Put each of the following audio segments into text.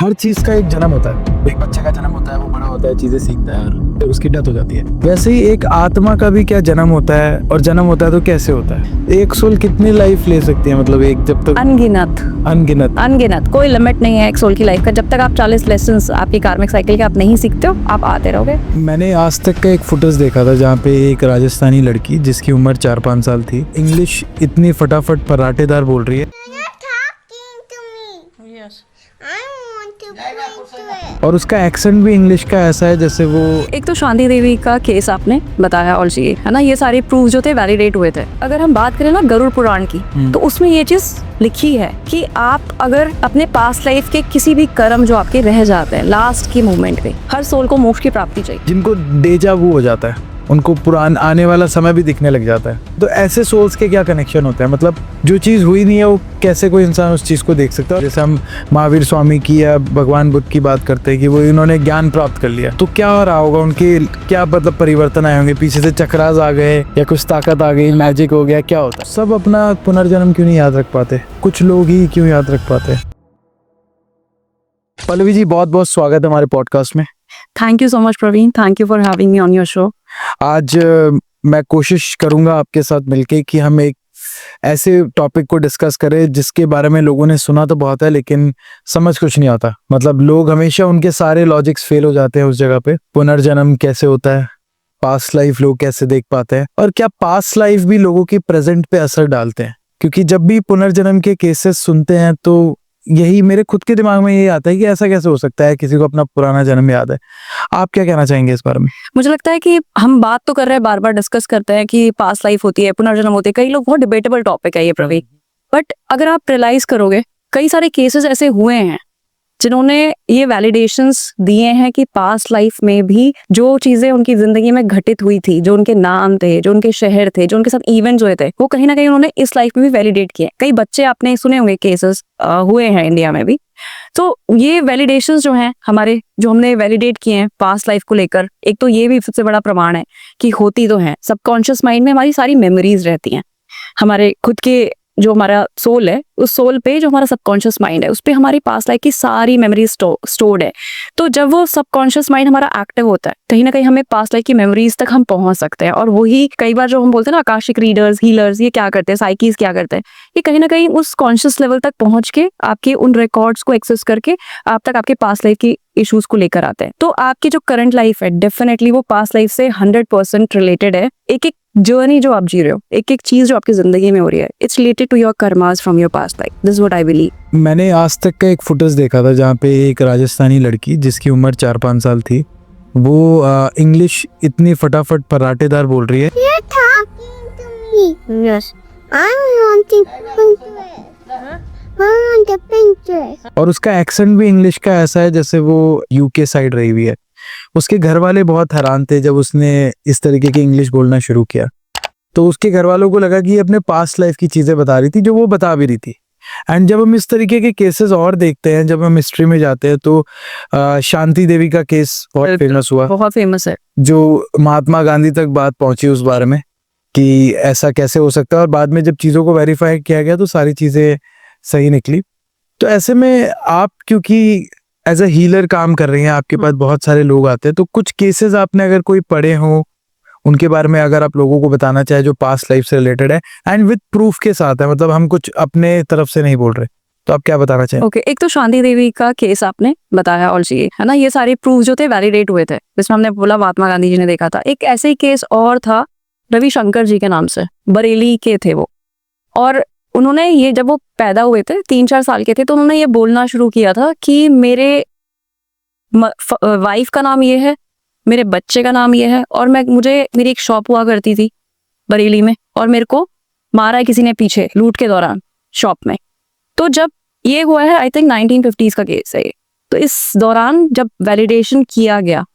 हर चीज का एक जन्म होता है। एक बच्चे का जन्म होता है, वो बड़ा होता है, चीजें सीखता है और फिर उसकी डेथ हो जाती है। वैसे ही एक आत्मा का भी क्या जन्म होता है, और जन्म होता है तो कैसे होता है। एक सोल कितनी लाइफ ले सकती है, मतलब एक जब तक अनगिनत कोई लिमिट नहीं है एक सोल की लाइफ का। जब तक आप 40 लेसन्स आपकी कार्मिक साइकिल के आप नहीं सीखते हो, आप आते रहोगे। मैंने आज तक का एक फुटेज देखा था जहाँ पे एक राजस्थानी लड़की जिसकी उम्र 4-5 साल थी, इंग्लिश इतनी फटाफट पराठेदार बोल रही है और उसका एक्सेंट भी इंग्लिश का ऐसा है जैसे वो। एक तो शांति देवी का केस आपने बताया और ये है ना, ये सारे प्रूफ जो थे वैलिडेट हुए थे। अगर हम बात करें ना गरुड़ पुराण की, तो उसमें ये चीज लिखी है कि आप अगर अपने पास्ट लाइफ के किसी भी कर्म जो आपके रह जाते हैं लास्ट की मोमेंट पे, हर सोल को मोक्ष की प्राप्ति चाहिए। जिनको डेजा वू हो जाता है, उनको पुरान आने वाला समय भी दिखने लग जाता है। तो ऐसे सोल्स के क्या कनेक्शन होते हैं, मतलब जो चीज़ हुई नहीं है वो कैसे कोई इंसान उस चीज़ को देख सकता है। जैसे हम महावीर स्वामी की या भगवान बुद्ध की बात करते हैं कि वो इन्होंने ज्ञान प्राप्त कर लिया, तो क्या हो रहा होगा, उनके क्या मतलब परिवर्तन आए होंगे, पीछे से चक्रास आ गए या कुछ ताकत आ गई, मैजिक हो गया, क्या होता है। सब अपना पुनर्जन्म क्यों नहीं याद रख पाते, कुछ लोग ही क्यों याद रख पाते। पल्लवी जी, बहुत बहुत स्वागत है हमारे पॉडकास्ट में। Thank you so much Praveen, thank you for having me on your show. आज मैं कोशिश करूंगा आपके साथ मिलके कि हम एक ऐसे टॉपिक को डिस्कस करें जिसके बारे में लोगों ने सुना तो बहुत है लेकिन समझ कुछ नहीं आता। मतलब लोग हमेशा, उनके सारे लॉजिक्स फेल हो जाते हैं उस जगह पे। पुनर्जन्म कैसे होता है, पास्ट लाइफ लोग कैसे देख पाते हैं, और क्या पास्ट लाइफ भी लोगों की प्रेजेंट पे असर डालते हैं। क्योंकि जब भी पुनर्जन्म के केसेस सुनते हैं तो यही मेरे खुद के दिमाग में यही आता है कि ऐसा कैसे हो सकता है, किसी को अपना पुराना जन्म याद है। आप क्या कहना चाहेंगे इस बारे में। मुझे लगता है कि हम बात तो कर रहे हैं, बार बार डिस्कस करते हैं कि पास्ट लाइफ होती है, पुनर्जन्म होती है, कई लोग, बहुत डिबेटेबल टॉपिक है ये प्रवीण। बट अगर आप रियलाइज करोगे, कई सारे केसेस ऐसे हुए हैं जिन्होंने ये वैलिडेशंस दिए हैं कि पास्ट लाइफ में भी जो चीजें उनकी जिंदगी में घटित हुई थी, जो उनके नाम थे, जो उनके शहर थे, जो उनके साथ इवेंट्स हुए थे, वो कहीं ना कहीं उन्होंने इस लाइफ में भी वैलिडेट किए। कई बच्चे आपने सुने होंगे केसेस हुए हैं इंडिया में भी। तो ये वैलिडेशंस जो हैं हमारे, जो हमने वैलिडेट किए हैं पास्ट लाइफ को लेकर, एक तो ये भी सबसे बड़ा प्रमाण है कि होती तो है। सबकॉन्शियस माइंड में हमारी सारी मेमोरीज रहती हैं, हमारे खुद के जो हमारा सोल है, उस सोल पे जो हमारा सबकॉन्शियस माइंड है, उस पे हमारी पास्ट लाइफ की सारी मेमोरीज स्टोर्ड है। तो जब वो सबकॉन्शियस माइंड हमारा एक्टिव होता है, कहीं ना कहीं हमें पास्ट लाइफ की मेमोरीज तक हम पहुंच सकते हैं। और वही कई बार जो हम बोलते हैं ना, आकाशिक रीडर्स, हीलर्स, ये क्या करते हैं, साइकीज क्या करते हैं, ये कहीं ना कहीं उस कॉन्शियस लेवल तक पहुंच के आपके उन रिकॉर्ड्स को एक्सेस करके आप तक आपके पास्ट लाइफ की इश्यूज को लेकर आते हैं। तो आपकी जो करंट लाइफ है, डेफिनेटली वो पास्ट लाइफ से 100% रिलेटेड है। एक एक जर्नी जो आप जी रहे हो, एक एक चीज जो आपकी जिंदगी में हो रही है, it's related to your karmas from your past life. This is what I believe. मैंने आज तक का एक फुटेज देखा था जहाँ पे एक राजस्थानी लड़की जिसकी उम्र 4-5 साल थी, वो इंग्लिश इतनी फटाफट पराठेदार बोल रही है। You're talking to me. Yes. I want to Pinterest. I want to Pinterest. और उसका एक्सेंट भी इंग्लिश का ऐसा है जैसे वो यूके साइड रही हुई है। उसके घर वाले बहुत हैरान थे जब उसने इस तरीके की इंग्लिश बोलना शुरू किया। तो उसके घर वालों को लगा कि ये अपने पास्ट लाइफ की चीजें बता रही थी, जो वो बता भी रही थी। एंड जब हम इस तरीके के केसेस और देखते हैं, जब हम हिस्ट्री में जाते हैं, तो शांति देवी का केस बहुत फेमस हुआ, बहुत फेमस है, जो महात्मा गांधी तक बात पहुंची उस बारे में कि ऐसा कैसे हो सकता है। और बाद में जब चीजों को वेरीफाई किया गया तो सारी चीजें सही निकली। तो ऐसे में आप, क्योंकि एज अ हीलर काम कर रही हैं, आपके पास बहुत सारे लोग आते हैं, तो कुछ केसेस आपने अगर कोई पढ़े हो, उनके बारे में अगर आप लोगों को बताना चाहे जो पास्ट लाइफ से रिलेटेड है एंड विद प्रूफ के साथ है, मतलब हम कुछ अपने तरफ से नहीं बोल रहे, तो आप क्या बताना चाहें। ओके, एक तो शांति देवी का केस आपने बताया और ये है ना, ये सारे प्रूफ जो थे वैलिडेट हुए थे, जिसमें हमने बोला महात्मा गांधी जी ने देखा था। एक ऐसे ही केस और था रविशंकर जी के नाम से, बरेली के थे वो। और उन्होंने ये, जब वो पैदा हुए थे 3-4 साल के थे, तो उन्होंने ये बोलना शुरू किया था कि मेरे वाइफ का नाम ये है, मेरे बच्चे का नाम ये है, और मेरी एक शॉप हुआ करती थी बरेली में, और मेरे को मारा है किसी ने पीछे लूट के दौरान शॉप में। तो जब ये हुआ है, आई थिंक 1950s का केस है ये। तो इस दौरान जब वैलिडेशन किया गया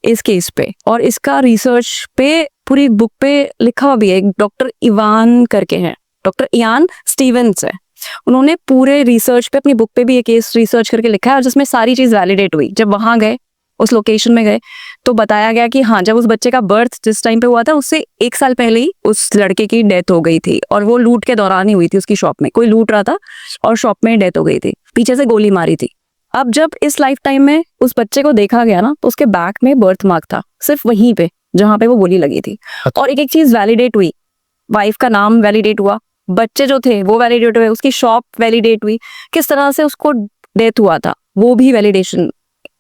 इस केस पे, और इसका रिसर्च पे पूरी बुक पे लिखा हुआ भी है, एक डॉक्टर इवान करके हैं, डॉक्टर इयान स्टीवेंस है, उन्होंने पूरे रिसर्च पे अपनी बुक पे भी ये केस रिसर्च करके लिखा है, और जिसमें सारी चीज वैलिडेट हुई। जब वहां गए, उस लोकेशन में गए, तो बताया गया कि हाँ, जब उस बच्चे का बर्थ जिस टाइम पे हुआ था, उससे 1 साल पहले ही उस लड़के की डेथ हो गई थी, और वो लूट के दौरान ही हुई थी। उसकी शॉप में कोई लूट रहा था और शॉप में डेथ हो गई थी, पीछे से गोली मारी थी। अब जब इस लाइफ टाइम में उस बच्चे को देखा गया ना, तो उसके बैक में बर्थ मार्क था, सिर्फ वहीं पे जहाँ पे वो गोली लगी थी। अच्छा। और एक एक चीज वैलिडेट हुई, वाइफ का नाम वैलिडेट हुआ, बच्चे जो थे वो वैलिडेट हुए, उसकी शॉप वैलिडेट हुई, किस तरह से उसको डेथ हुआ था वो भी वैलिडेशन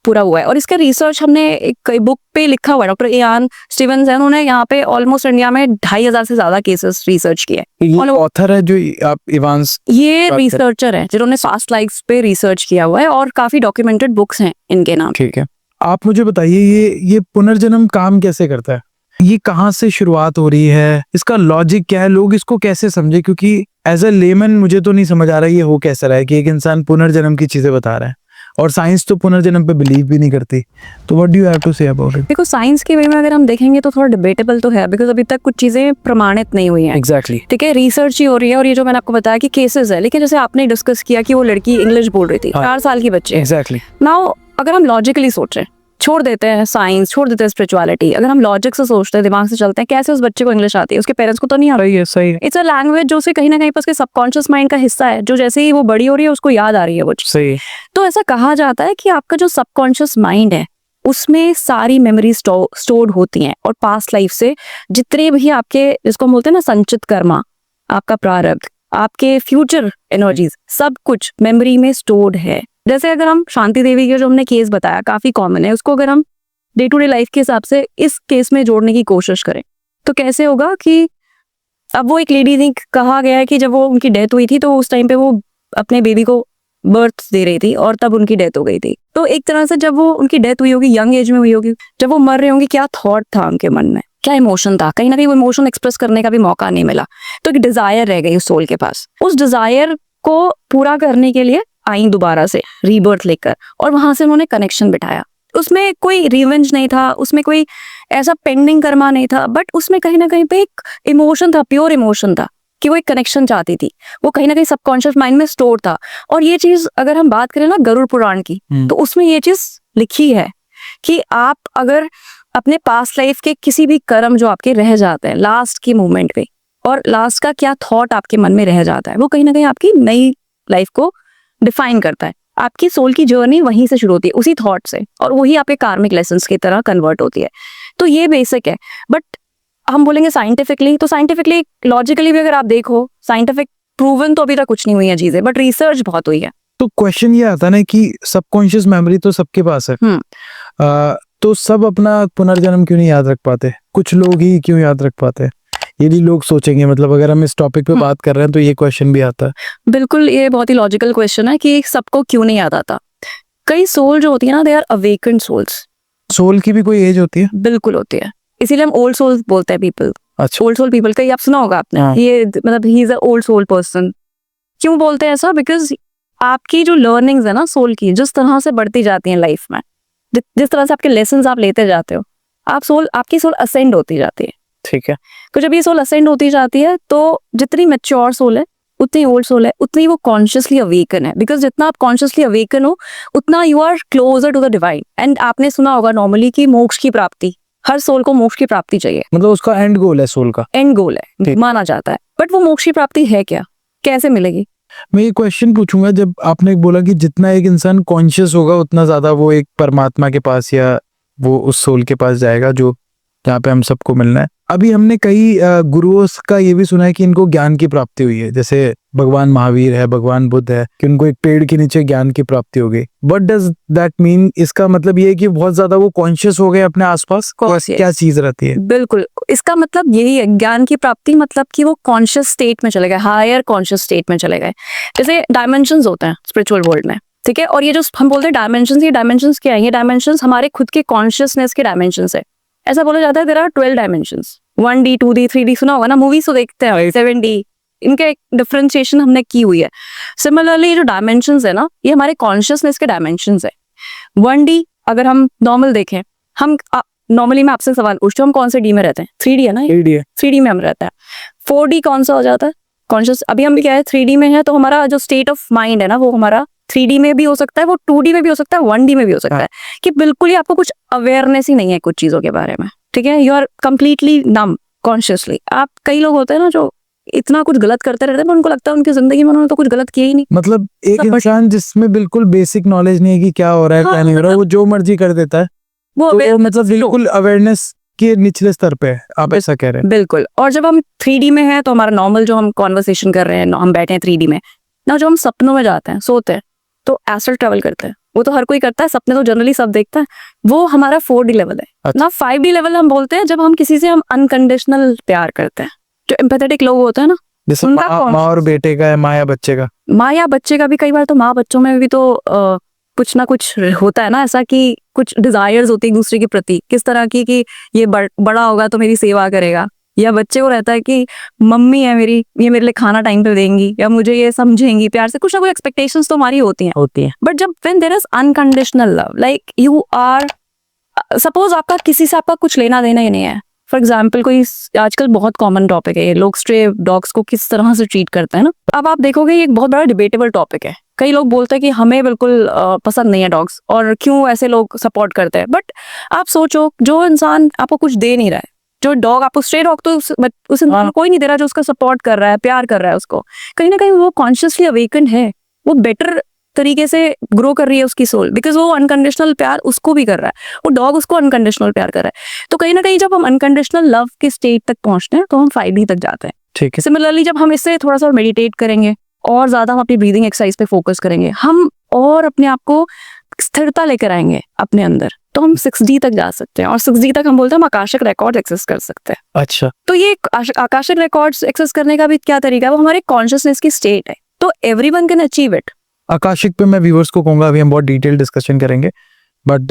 पूरा हुआ है। और इसका रिसर्च हमने एक बुक पे लिखा हुआ है, डॉक्टर इयान स्टीवंस है, उन्होंने यहाँ पे ऑलमोस्ट इंडिया में 2500 से ज्यादा केसेस रिसर्च किए। ये ऑथर है जो आप इवांस, ये बात कर- रिसर्चर है जिन्होंने पास्ट लाइफ्स पे रिसर्च किया हुआ है और काफी डॉक्यूमेंटेड बुक्स हैं इनके नाम। ठीक है, आप मुझे बताइए ये पुनर्जन्म काम कैसे करता है? ये कहाँ से शुरुआत हो रही है? इसका लॉजिक क्या है? लोग इसको कैसे समझे? क्योंकि एज अ लेमन मुझे तो नहीं समझ आ रहा है ये हो कैसा रहा है कि एक इंसान पुनर्जन्म की चीजें बता रहा है, और साइंस तो पुनर्जन्म पे बिलीव भी नहीं करती। तो what do you have to say about it? देखो, साइंस के वे में अगर हम देखेंगे तो थोड़ा डिबेटेबल तो है, बिकॉज अभी तक कुछ चीजें प्रमाणित नहीं हुई हैं। एग्जैक्टली। ठीक है, रिसर्च ही हो रही है, और ये जो मैंने आपको बताया कि केसेस है, लेकिन जैसे आपने डिस्कस किया कि वो लड़की इंग्लिश बोल रही थी, हाँ। 4 साल की बच्ची है। एग्जैक्टली। नाउ अगर हम लॉजिकली सोचें, छोड़ देते हैं साइंस, छोड़ देते हैं स्पिरिचुअलिटी, अगर हम लॉजिक से सोचते हैं, दिमाग से चलते हैं, कैसे उस बच्चे को इंग्लिश आती है? उसके पेरेंट्स को तो नहीं आ रही है। सही है। इट्स अ लैंग्वेज जो उसे कहीं ना कहीं पर उसके सबकॉन्शियस माइंड का हिस्सा है, जो जैसे ही वो बड़ी हो रही है उसको याद आ रही है वो चीज़। सही है। तो ऐसा कहा जाता है कि आपका जो सबकॉन्शियस माइंड है उसमें सारी मेमोरी स्टोर्ड होती हैं, और पास्ट लाइफ से जितने भी आपके, जिसको हम बोलते हैं ना संचित कर्मा, आपका प्रारब्ध, आपके फ्यूचर एनर्जीज, सब कुछ मेमोरी में स्टोर्ड है। जैसे अगर हम शांति देवी का जो हमने केस बताया काफी कॉमन है, उसको अगर हम डे टू डे लाइफ के हिसाब से इस केस में जोड़ने की कोशिश करें तो कैसे होगा कि अब वो एक लेडी थी, कहा गया है कि जब वो उनकी डेथ हुई थी तो उस टाइम पे वो अपने बेबी को बर्थ दे रही थी और तब उनकी डेथ हो गई थी। तो एक तरह से जब वो उनकी डेथ हुई होगी, यंग एज में हुई होगी, जब वो मर रहे होंगे, क्या थॉट था उनके मन में, क्या इमोशन था? कहीं ना कहीं वो इमोशन एक्सप्रेस करने का भी मौका नहीं मिला, तो एक डिजायर रह गई उस सोल के पास। उस डिजायर को पूरा करने के लिए आई दोबारा से रीबर्थ लेकर, और वहां से उन्होंने कनेक्शन बिठाया। उसमें कोई रिवेंज नहीं था, उसमें कोई ऐसा पेंडिंग कर्मा नहीं था, बट उसमें कहीं ना कहीं पे एक इमोशन था, प्योर इमोशन था कि वो एक कनेक्शन चाहती थी, वो कहीं ना कहीं सबकॉन्शियस माइंड में स्टोर था। और ये चीज अगर हम बात करें ना गरुड़ पुराण की, तो उसमें ये चीज लिखी है कि आप अगर अपने पास्ट लाइफ के किसी भी कर्म जो आपके रह जाते हैं लास्ट की मोमेंट पे, और लास्ट का क्या थॉट आपके मन में रह जाता है, वो कहीं ना कहीं आपकी नई लाइफ को डिफाइन करता है। आपकी सोल की जर्नी वहीं से शुरू होती है, उसी थॉट से, और वही आपके कार्मिक लेसन्स की तरह कन्वर्ट होती है। तो ये बेसिक है। बट हम बोलेंगे साइंटिफिकली, तो साइंटिफिकली लॉजिकली भी अगर आप देखो, साइंटिफिक प्रूवन तो अभी तक कुछ नहीं हुई है चीजें, बट रिसर्च बहुत हुई है। तो क्वेश्चन ये आता ना कि सबकॉन्शियस मेमोरी तो सबके पास है, तो सब अपना पुनर्जन्म क्यों नहीं याद रख पाते? कुछ लोग ही क्यों याद रख पाते हैं? ये भी लोग सोचेंगे, मतलब अगर हम इस टॉपिक पे बात कर रहे हैं तो ये क्वेश्चन भी आता है। बिल्कुल, ये बहुत ही लॉजिकल क्वेश्चन है कि सबको क्यों नहीं याद आता। कई सोल जो होती है ना, they are awakened souls. Soul की भी कोई एज होती है? बिल्कुल होती है, इसीलिए हम ओल्ड सोल बोलते हैं पीपल। अच्छा। ओल्ड सोल पीपल, कहीं आप सुना होगा आपने, हाँ। ये मतलब ही is a old soul person. क्यों बोलते हैं ऐसा? बिकॉज आपकी जो लर्निंग्स है ना सोल की, जिस तरह से बढ़ती जाती हैं लाइफ में, जिस तरह से आपके लेसन्स आप लेते जाते हो, आपकी सोल असेंड होती जाती है। ठीक है। तो जब ये सोल असेंड होती जाती है, तो जितनी मैच्योर सोल है, उतनी ओल्ड सोल है, उतनी वो कॉन्शियसली अवेकन है। बिकॉज जितना आप कॉन्शियसली अवेकन हो, उतना you are closer to the divine. And आपने सुना होगा नॉर्मली कि मोक्ष की प्राप्ति, हर सोल को मोक्ष की प्राप्ति चाहिए, मतलब उसका एंड गोल है सोल का, एंड गोल है ठीक। माना जाता है। बट वो मोक्ष की प्राप्ति है क्या, कैसे मिलेगी? मैं ये क्वेश्चन पूछूंगा, जब आपने बोला कि जितना एक इंसान कॉन्शियस होगा उतना ज्यादा वो एक परमात्मा के पास या वो उस सोल के पास जाएगा जो जहाँ पे हम सबको मिलना है। अभी हमने कई गुरुओं का ये भी सुना है कि इनको ज्ञान की प्राप्ति हुई है, जैसे भगवान महावीर है, भगवान बुद्ध है, कि उनको एक पेड़ के नीचे ज्ञान की प्राप्ति हो गई। What does that mean? इसका मतलब ये है कि बहुत ज्यादा वो कॉन्शियस हो गए अपने आसपास, क्या चीज रहती है? बिल्कुल, इसका मतलब यही है, ज्ञान की प्राप्ति मतलब कि वो कॉन्शियस स्टेट में चले गए, हायर कॉन्शियस स्टेट में चले गए। जैसे डायमेंशंस होते हैं स्पिरिचुअल वर्ल्ड में, ठीक है, और ये जो हम बोलते हैं डायमेंशंस, ये डायमेंशंस क्या है? ये डायमेंशंस हमारे खुद के कॉन्शियसनेस के डायमेंशंस है। ऐसा बोला जाता है there are 12 dimensions, 1D 2D 3D, सुना होगा ना, मूवीज तो देखते हैं, 7D, इनके एक डिफरेंशिएशन हमने की हुई है। सिमिलरली जो डायमेंशंस है ना, ये हमारे कॉन्शियसनेस के डायमेंशंस है। 1D अगर हम नॉर्मल देखें, हम नॉर्मली मैं आपसे सवाल पूछती हूँ, हम कौन से डी में रहते हैं? 3D है ना, 3D में हम रहते हैं। 4D कौन सा हो जाता है? कॉन्शियस। अभी हम क्या है, 3D में है, तो हमारा जो स्टेट ऑफ माइंड है ना, वो हमारा 3D में भी हो सकता है, वो 2D में भी हो सकता है, 1D में भी हो सकता है, कि बिल्कुल ही आपको कुछ अवेयरनेस ही नहीं है कुछ चीजों के बारे में, ठीक है, you are completely numb consciously. आप, कई लोग होते हैं ना जो इतना कुछ गलत करते रहते हैं, पर उनको लगता है उनकी जिंदगी में उन्होंने तो कुछ गलत किया ही नहीं। मतलब एक सब बट- इंसान जिसमें बिल्कुल बेसिक नॉलेज नहीं है कि क्या हो रहा है हाँ, क्या नहीं हो रहा है, वो जो मर्जी कर देता है, वो तो aware- वो मतलब बिल्कुल अवेयरनेस के निचले स्तर पे है, आप ऐसा कह रहे हैं। बिल्कुल। और जब हम 3D में हैं तो हमारा नॉर्मल जो हम कॉन्वर्सेशन कर रहे हैं, हम बैठे हैं 3D में ना, जो हम सपनों में जाते हैं, सोते हैं, तो एस्ट्रल ट्रैवल करते हैं, वो तो हर कोई करता है, सपने तो जनरली सब देखता है, वो हमारा 4D लेवल है। अच्छा। ना 5D लेवल हम बोलते हैं जब हम किसी से हम अनकंडीशनल प्यार करते हैं, जो एम्पैथेटिक लोग होते हैं ना, जैसे उनका कौन- माँ और बेटे का है, माँ या बच्चे का। माँ या बच्चे का भी, कई बार तो माँ बच्चों में भी तो कुछ ना कुछ होता है ना ऐसा कि कुछ डिजायर्स होती है एक दूसरे के प्रति, किस तरह की कि ये बड़ा होगा तो मेरी सेवा करेगा, या बच्चे को रहता है कि मम्मी है मेरी, ये मेरे लिए खाना टाइम पे देंगी, या मुझे ये समझेंगी प्यार से, कुछ ना कुछ एक्सपेक्टेशंस तो हमारी होती हैं। बट जब when there is unconditional love, like you are, suppose आपका किसी से आपका कुछ लेना देना ही नहीं है, फॉर एग्जाम्पल कोई, आजकल बहुत कॉमन टॉपिक है ये, लोग स्ट्रे डॉग्स को किस तरह से ट्रीट करते हैं ना। अब आप देखोगे ये एक बहुत बड़ा डिबेटेबल टॉपिक है, कई लोग बोलते हैं कि हमें बिल्कुल पसंद नहीं है डॉग्स, और क्यों ऐसे लोग सपोर्ट करते हैं। बट आप सोचो, जो इंसान आपको कुछ दे नहीं रहा है, जो डॉग आपको, स्ट्रे डॉग तो उस इंसान को कोई नहीं दे रहा जो उसका सपोर्ट कर रहा है, प्यार कर रहा है उसको, कहीं ना कहीं वो कॉन्शियसली अवेकन है, वो बेटर तरीके से ग्रो कर रही है उसकी सोल, बिकॉज वो अनकंडीशनल प्यार उसको भी कर रहा है, वो डॉग उसको अनकंडीशनल प्यार कर रहा है। तो कहीं ना कहीं जब हम अनकंडीशनल लव के स्टेट तक पहुंचते हैं तो हम 5D तक जाते हैं। ठीक है। सिमिलरली जब हम इससे थोड़ा सा मेडिटेट करेंगे और ज्यादा हम अपनी ब्रीदिंग एक्सरसाइज पे फोकस करेंगे, हम और अपने आप को स्थिरता लेकर आएंगे अपने अंदर, तो हम 6D तक जा सकते हैं। और 6D तक हम बोलते हैं हम आकाशिक रिकॉर्ड एक्सेस कर सकते हैं। अच्छा। तो ये आकाशिक रिकॉर्ड्स एक्सेस करने का भी क्या तरीका है, वो हमारे कॉन्शियसनेस की स्टेट है, तो everyone can achieve it. Akashic पे मैं व्यूअर्स को कहूंगा, अभी हम बहुत डिटेल डिस्कशन करेंगे, बट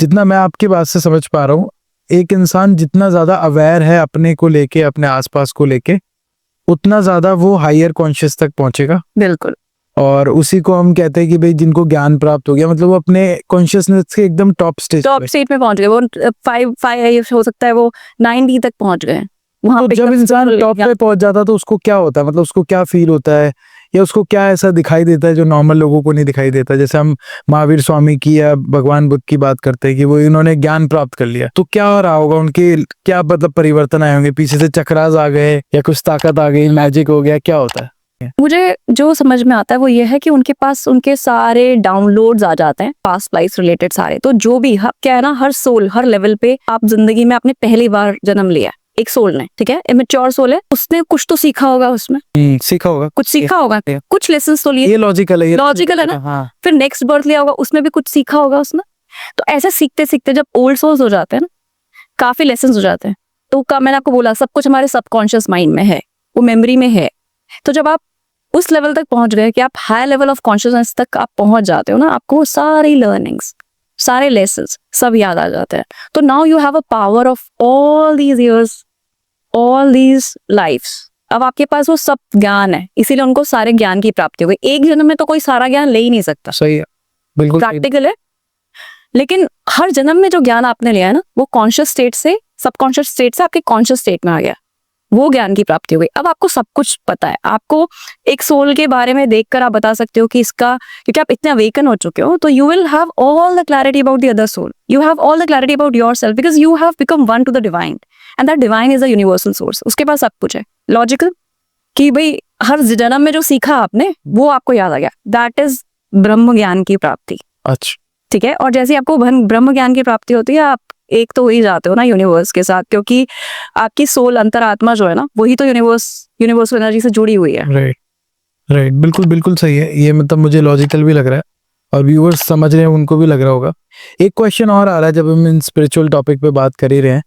जितना मैं आपकी बात से समझ पा रहा हूँ, एक इंसान जितना ज्यादा अवेयर है अपने को लेके, अपने आसपास को लेके, उतना ज्यादा वो हायर कॉन्शियस तक पहुंचेगा। बिल्कुल। और उसी को हम कहते हैं कि भाई जिनको ज्ञान प्राप्त हो गया, मतलब वो अपने कॉन्शियसनेस के एकदम टॉप स्टेज टॉप स्टेट में पहुंच गए, वो 5 हो सकता है, वो 9D तक पहुंच गए। वहां तो पे जब एकदम इंसान stable टॉप ज्ञान- पे पहुंच जाता है तो उसको क्या होता है, मतलब उसको क्या फील होता है, या उसको क्या ऐसा दिखाई देता है जो नॉर्मल लोगों को नहीं दिखाई देता। जैसे हम महावीर स्वामी की या भगवान बुद्ध की बात करते हैं कि वो इन्होंने ज्ञान प्राप्त कर लिया, तो क्या हो रहा होगा उनके, क्या मतलब परिवर्तन आए होंगे, पीछे से चक्रास आ गए या कुछ ताकत आ गई, मैजिक हो गया, क्या होता है? मुझे जो समझ में आता है वो ये है कि उनके पास उनके सारे डाउनलोड्स आ जाते हैं, पास्ट लाइफ रिलेटेड सारे। तो जो भी क्या है ना, हर सोल हर लेवल पे आप जिंदगी में आपने पहली बार जन्म लिया एक सोल ने, ठीक है, इमेच्योर सोल है, उसने कुछ तो सीखा होगा, उसमें सीखा होगा, कुछ सीखा होगा, कुछ लेसन्स तो लिए, ये लॉजिकल है, ये लॉजिकल है ना। हाँ। फिर नेक्स्ट बर्थ लिया होगा, उसमें भी कुछ सीखा होगा उसने। तो ऐसे सीखते सीखते जब ओल्ड सोल्स हो जाते हैं ना, काफी लेसन्स हो जाते हैं। तो मैंने आपको बोला सब कुछ हमारे सबकॉन्शियस माइंड में है, वो मेमोरी में है। तो जब आप उस लेवल तक पहुंच गए कि आप हाई लेवल ऑफ कॉन्शियसनेस तक आप पहुंच जाते हो ना, आपको सारी लर्निंग्स, सारे लेसन्स सब याद आ जाते हैं। तो now you have a power of all these years, all these lifes. अब आपके पास वो सब ज्ञान है, इसीलिए उनको सारे ज्ञान की प्राप्ति हो गई। एक जन्म में तो कोई सारा ज्ञान ले ही नहीं सकता, सही है, बिल्कुल सही। प्रैक्टिकल है। लेकिन हर जन्म में जो ज्ञान आपने लिया है ना, वो कॉन्शियस स्टेट से, सबकॉन्शियस स्टेट से आपके कॉन्शियस स्टेट में आ गया, वो ज्ञान की प्राप्ति हो गई। अब आपको सब कुछ पता है, आपको एक सोल के बारे में देखकर आप बता सकते हो कि इसका, क्योंकि आप इतने अवेकन हो चुके हो, तो you will have all the clarity about the other soul, you have all the clarity about yourself, because you have become one to the divine, and that divine is a universal source. उसके पास सब कुछ है, logical, कि भाई हर जन्म में जो सीखा आपने वो आपको याद आ गया, दैट इज ब्रह्म ज्ञान की प्राप्ति। अच्छा, ठीक है। और जैसे आपको ब्रह्म ज्ञान की प्राप्ति होती है, आप एक तो हो ही जाते हो ना यूनिवर्स के साथ, क्योंकि आपकी सोल अंतरात्मा जो है ना, वही तो यूनिवर्सल एनर्जी से जुड़ी हुई है। राइट राइट, बिल्कुल बिल्कुल सही है ये, मतलब मुझे लॉजिकल भी लग रहा है और व्यूअर्स समझ रहे हैं, उनको भी लग रहा होगा। एक क्वेश्चन और आ रहा है, जब हम इन स्पिरिचुअल टॉपिक पे बात कर ही रहे हैं,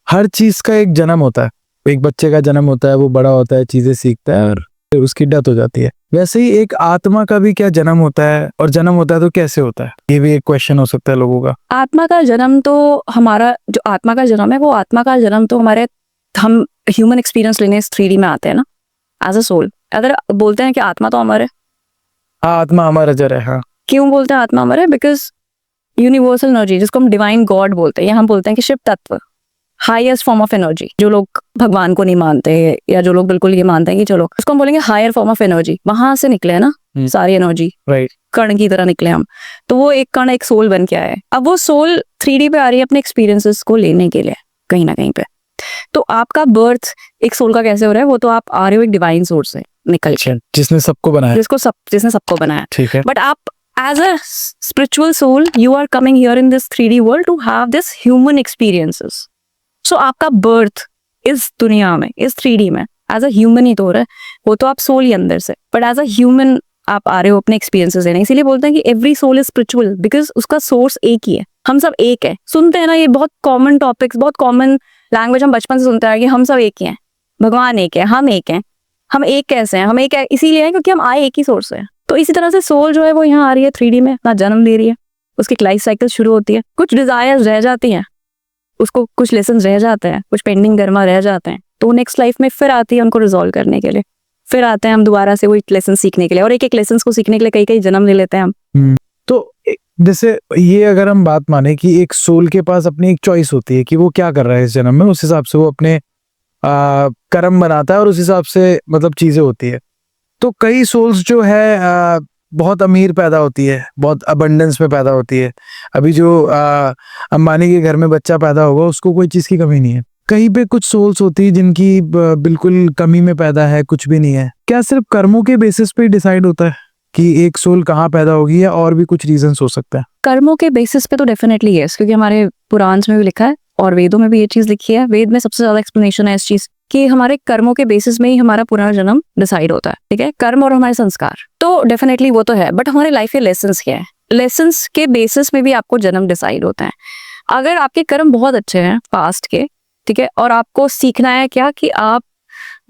हर चीज का एक जन्म होता है, एक बच्चे का जन्म होता है, वो बड़ा होता है, चीजें सीखता है और फिर उसकी डेथ हो जाती है। वैसे ही एक आत्मा का भी क्या जन्म होता है, और जन्म होता है तो कैसे होता है, ये भी एक क्वेश्चन हो सकता है लोगों का। आत्मा का जन्म तो हमारा, जो आत्मा का जन्म है, वो आत्मा का जन्म तो हमारे, हम ह्यूमन एक्सपीरियंस लेने इस 3D में आते हैं ना, एज अ सोल। अगर बोलते हैं कि आत्मा तो अमर है, हाँ, आत्मा अमर अजर है। हाँ, क्यों बोलते हैं आत्मा अमर है? बिकॉज यूनिवर्सल एनर्जी, जिसको हम डिवाइन गॉड बोलते हैं, या हम बोलते हैं कि शिव तत्व, हाईएस्ट फॉर्म ऑफ एनर्जी, जो लोग भगवान को नहीं मानते या जो लोग बिल्कुल ये मानते हैं कि चलो उसको हम बोलेंगे हायर फॉर्म ऑफ एनर्जी, वहां से निकले है ना सारी एनर्जी, राइट, कण की तरह निकले हम। तो वो एक कण एक सोल बन के आया है। अब वो सोल 3D पे आ रही है अपने एक्सपीरियंसेस को लेने के लिए कहीं ना कहीं पे, तो आपका बर्थ एक सोल का कैसे हो रहा है, वो तो आप आ रहे हो एक डिवाइन सोर्स से निकल के, जिसने सबको बनाया। जिसने सबको बनाया। ठीक है। बट आप as a spiritual soul you are coming here in this 3D world to have this human experiences. So आपका birth इस दुनिया में, इस 3D में as a human ही तो हो रहा है, वो तो आप soul ही अंदर से, but as a human आप आ रहे हो अपने experiences देने। इसीलिए बोलते हैं कि every soul is spiritual because उसका source एक ही है, हम सब एक है। सुनते हैं ना ये बहुत common topics, बहुत common language, हम बचपन से सुनते हैं कि हम सब एक ही हैं, भगवान एक है, हम एक हैं। हम एक कैसे हैं? हम एक इसीलिए हैं क्योंकि हम आए एक ही सोर्स से। तो इसी तरह से सोल जो है वो यहाँ आ रही है 3D में, अपना जन्म ले रही है, उसकी लाइफ साइकिल शुरू होती है, कुछ डिजायर्स रह जाती हैं, उसको कुछ लेसन रह जाते हैं, कुछ पेंडिंग कर्मा रह जाते हैं, तो नेक्स्ट लाइफ में फिर आती है उनको रिजॉल्व करने के लिए, फिर आते हैं हम दोबारा से वही लेसन सीखने के लिए, और एक एक लेसन को सीखने के लिए कई कई जन्म ले लेते हैं हम। तो जैसे ये अगर हम बात माने कि एक सोल के पास अपनी एक चॉइस होती है कि वो क्या कर रहा है इस जन्म में, उस हिसाब से वो अपने कर्म बनाता है और उस हिसाब से मतलब चीजें होती है। तो कई सोल्स जो है बहुत अमीर पैदा होती है, बहुत अबंडेंस में पैदा होती है। अभी जो अंबानी के घर में बच्चा पैदा होगा उसको कोई चीज़ की कमी नहीं है। कहीं पे कुछ सोल्स होती है जिनकी बिल्कुल कमी में पैदा है, कुछ भी नहीं है। क्या सिर्फ कर्मों के बेसिस पे डिसाइड होता है कि एक सोल कहाँ पैदा होगी, या और भी कुछ रीजंस हो सकता है? कर्मों के बेसिस पे तो डेफिनेटली यस, क्योंकि हमारे पुराण में भी लिखा है और वेदों में भी ये चीज लिखी है। वेद में सबसे ज्यादा एक्सप्लेनेशन है इस चीज कि हमारे कर्मों के बेसिस में ही हमारा पुनर्जन्म डिसाइड होता है। ठीक है, कर्म और हमारे संस्कार तो डेफिनेटली वो तो है, बट हमारे लाइफ के लेसन्स क्या है, लेसन्स के बेसिस में भी आपको जन्म डिसाइड होता है। अगर आपके कर्म बहुत अच्छे हैं पास्ट के, ठीक है, और आपको सीखना है क्या कि आप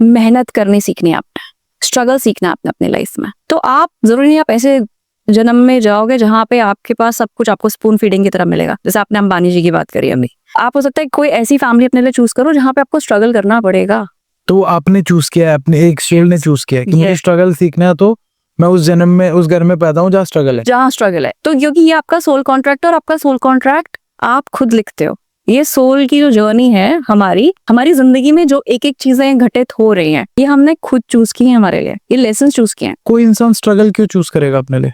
मेहनत करनी सीखनी है, आपने स्ट्रगल सीखना है आपने अपनी लाइफ में, तो आप जरूरी नहीं आप ऐसे जन्म में जाओगे जहाँ पे आपके पास सब कुछ आपको स्पून फीडिंग की तरह मिलेगा। जैसे आपने अंबानी जी की बात करी अभी, आप हो सकता है कोई ऐसी फैमिली अपने लिए चूज करो जहाँ पे आपको स्ट्रगल करना पड़ेगा। तो आपने चूज किया है, अपने एक सोल ने चूज किया है कि मुझे स्ट्रगल सीखना है, तो मैं उस जन्म में उस घर में पैदा हूँ जहाँ स्ट्रगल है। जहाँ स्ट्रगल है, तो क्योंकि ये आपका सोल कॉन्ट्रैक्ट, और आपका सोल कॉन्ट्रैक्ट आप खुद लिखते हो। ये सोल की जो जर्नी है हमारी जिंदगी में जो एक एक चीजें घटित हो रही हैं, ये हमने खुद चूज की है हमारे लिए, ये लेसन चूज किए हैं। कोई इंसान स्ट्रगल क्यों चूज करेगा अपने लिए?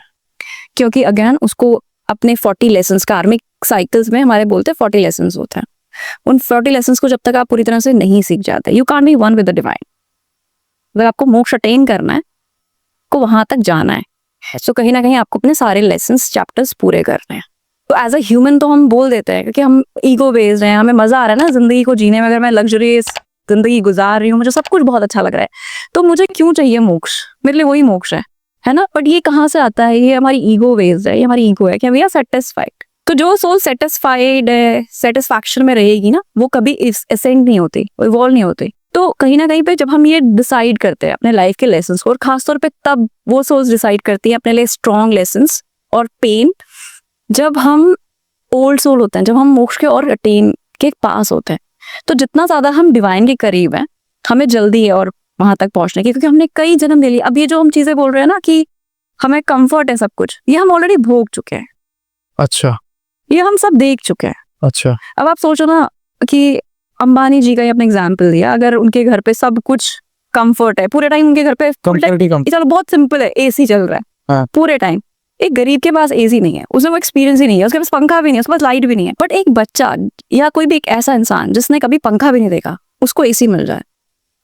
क्योंकि अगेन उसको अपने 40 लेसन्स, कार्मिक साइकिल्स में हमारे बोलते हैं 40 लेसन्स होते हैं, उन 40 लेसन्स को जब तक आप पूरी तरह से नहीं सीख जाते, you can't be one with the divine. अगर आपको मोक्ष अटेन करना है, को वहां तक जाना है, तो कहीं ना कहीं आपको अपने सारे लेसन्स चैप्टर्स पूरे करने हैं। तो एज अ ह्यूमन तो हम बोल देते हैं क्योंकि हम ईगो बेस्ड हैं, हमें मजा आ रहा है ना जिंदगी को जीने में। अगर मैं लग्जरियस जिंदगी गुजार रही हूँ, मुझे सब कुछ बहुत अच्छा लग रहा है, तो मुझे क्यों चाहिए मोक्ष? मेरे लिए वही मोक्ष है ना। बट ये कहाँ से आता है? ये हमारी ईगो बेस्ड है, ये हमारी ईगो है कि वी आर सेटिस्फाइड। तो जो सोल सेटिस्फाइड है, सेटिस्फैक्शन में रहेगी ना, वो कभी एसेंड नहीं होती, इवॉल्व नहीं होती। तो कहीं ना कहीं पे जब हम ये डिसाइड करते हैं अपने लाइफ के लेसन्स को, और खासतौर पे तब वो सोल्स डिसाइड करती है अपने लिए स्ट्रॉन्ग लेसन्स और पेन, जब हम ओल्ड सोल होते हैं, जब हम मोक्ष के और अटेन के पास होते हैं। तो जितना ज्यादा हम डिवाइन के करीब हैं, हमें जल्दी है और वहां तक पहुंचने की, क्योंकि हमने कई जन्म ले लिए। अब ये जो हम चीजें बोल रहे हैं ना कि हमें कंफर्ट है सब कुछ, ये हम ऑलरेडी भोग चुके हैं। अच्छा, ये हम सब देख चुके हैं। अच्छा। अब आप सोचो ना कि अंबानी जी का ही अपने एग्जाम्पल दिया, अगर उनके घर पे सब कुछ कंफर्ट है, पूरे टाइम उनके घर पे चलो बहुत सिंपल है, एसी चल रहा है हाँ। पूरे टाइम। एक गरीब के पास एसी नहीं है, उसमें वो एक्सपीरियंस ही नहीं है, उसके पास पंखा भी नहीं है, उसके पास लाइट भी नहीं है। बट एक बच्चा या कोई भी एक ऐसा इंसान जिसने कभी पंखा भी नहीं देखा, उसको एसी मिल जाए,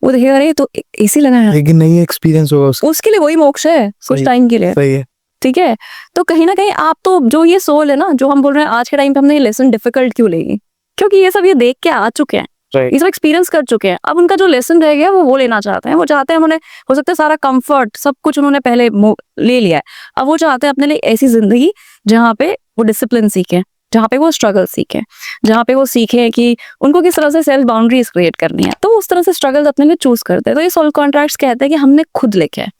वो देखेगा अरे तो एसी लगा है, लेकिन नहीं एक्सपीरियंस होगा उसके लिए वही मोक्ष है कुछ टाइम के लिए। सही है। ठीक है, तो कहीं ना कहीं आप तो जो ये सोल है ना, जो हम बोल रहे हैं आज के टाइम पे हमने ये लेसन डिफिकल्ट क्यों लेगी, क्योंकि ये सब ये देख के आ चुके हैं, ये सब एक्सपीरियंस कर चुके हैं। अब उनका जो लेसन रह गया वो लेना चाहते हैं। वो चाहते हैं, उन्होंने हो सकता है सारा कंफर्ट सब कुछ उन्होंने पहले ले लिया है, अब वो चाहते हैं अपने लिए ऐसी जिंदगी जहाँ पे वो डिसिप्लिन सीखें, जहाँ पे वो स्ट्रगल सीखें, जहाँ पे वो सीखें कि उनको किस तरह से सेल्फ बाउंड्रीज क्रिएट करनी है। तो उस तरह से स्ट्रगल अपने लिए चूज करते हैं। तो ये सोल कॉन्ट्रैक्ट्स कहते हैं कि हमने खुद लिखे हैं।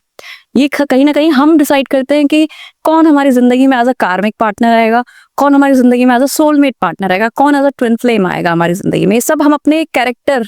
ये कहीं ना कहीं हम डिसाइड करते हैं कि कौन हमारी जिंदगी में एज अ कार्मिक पार्टनर आएगा, कौन हमारी जिंदगी में एज अ सोलमेट पार्टनर आएगा, कौन एज अ ट्विन फ्लेम आएगा हमारी जिंदगी में। ये सब हम अपने कैरेक्टर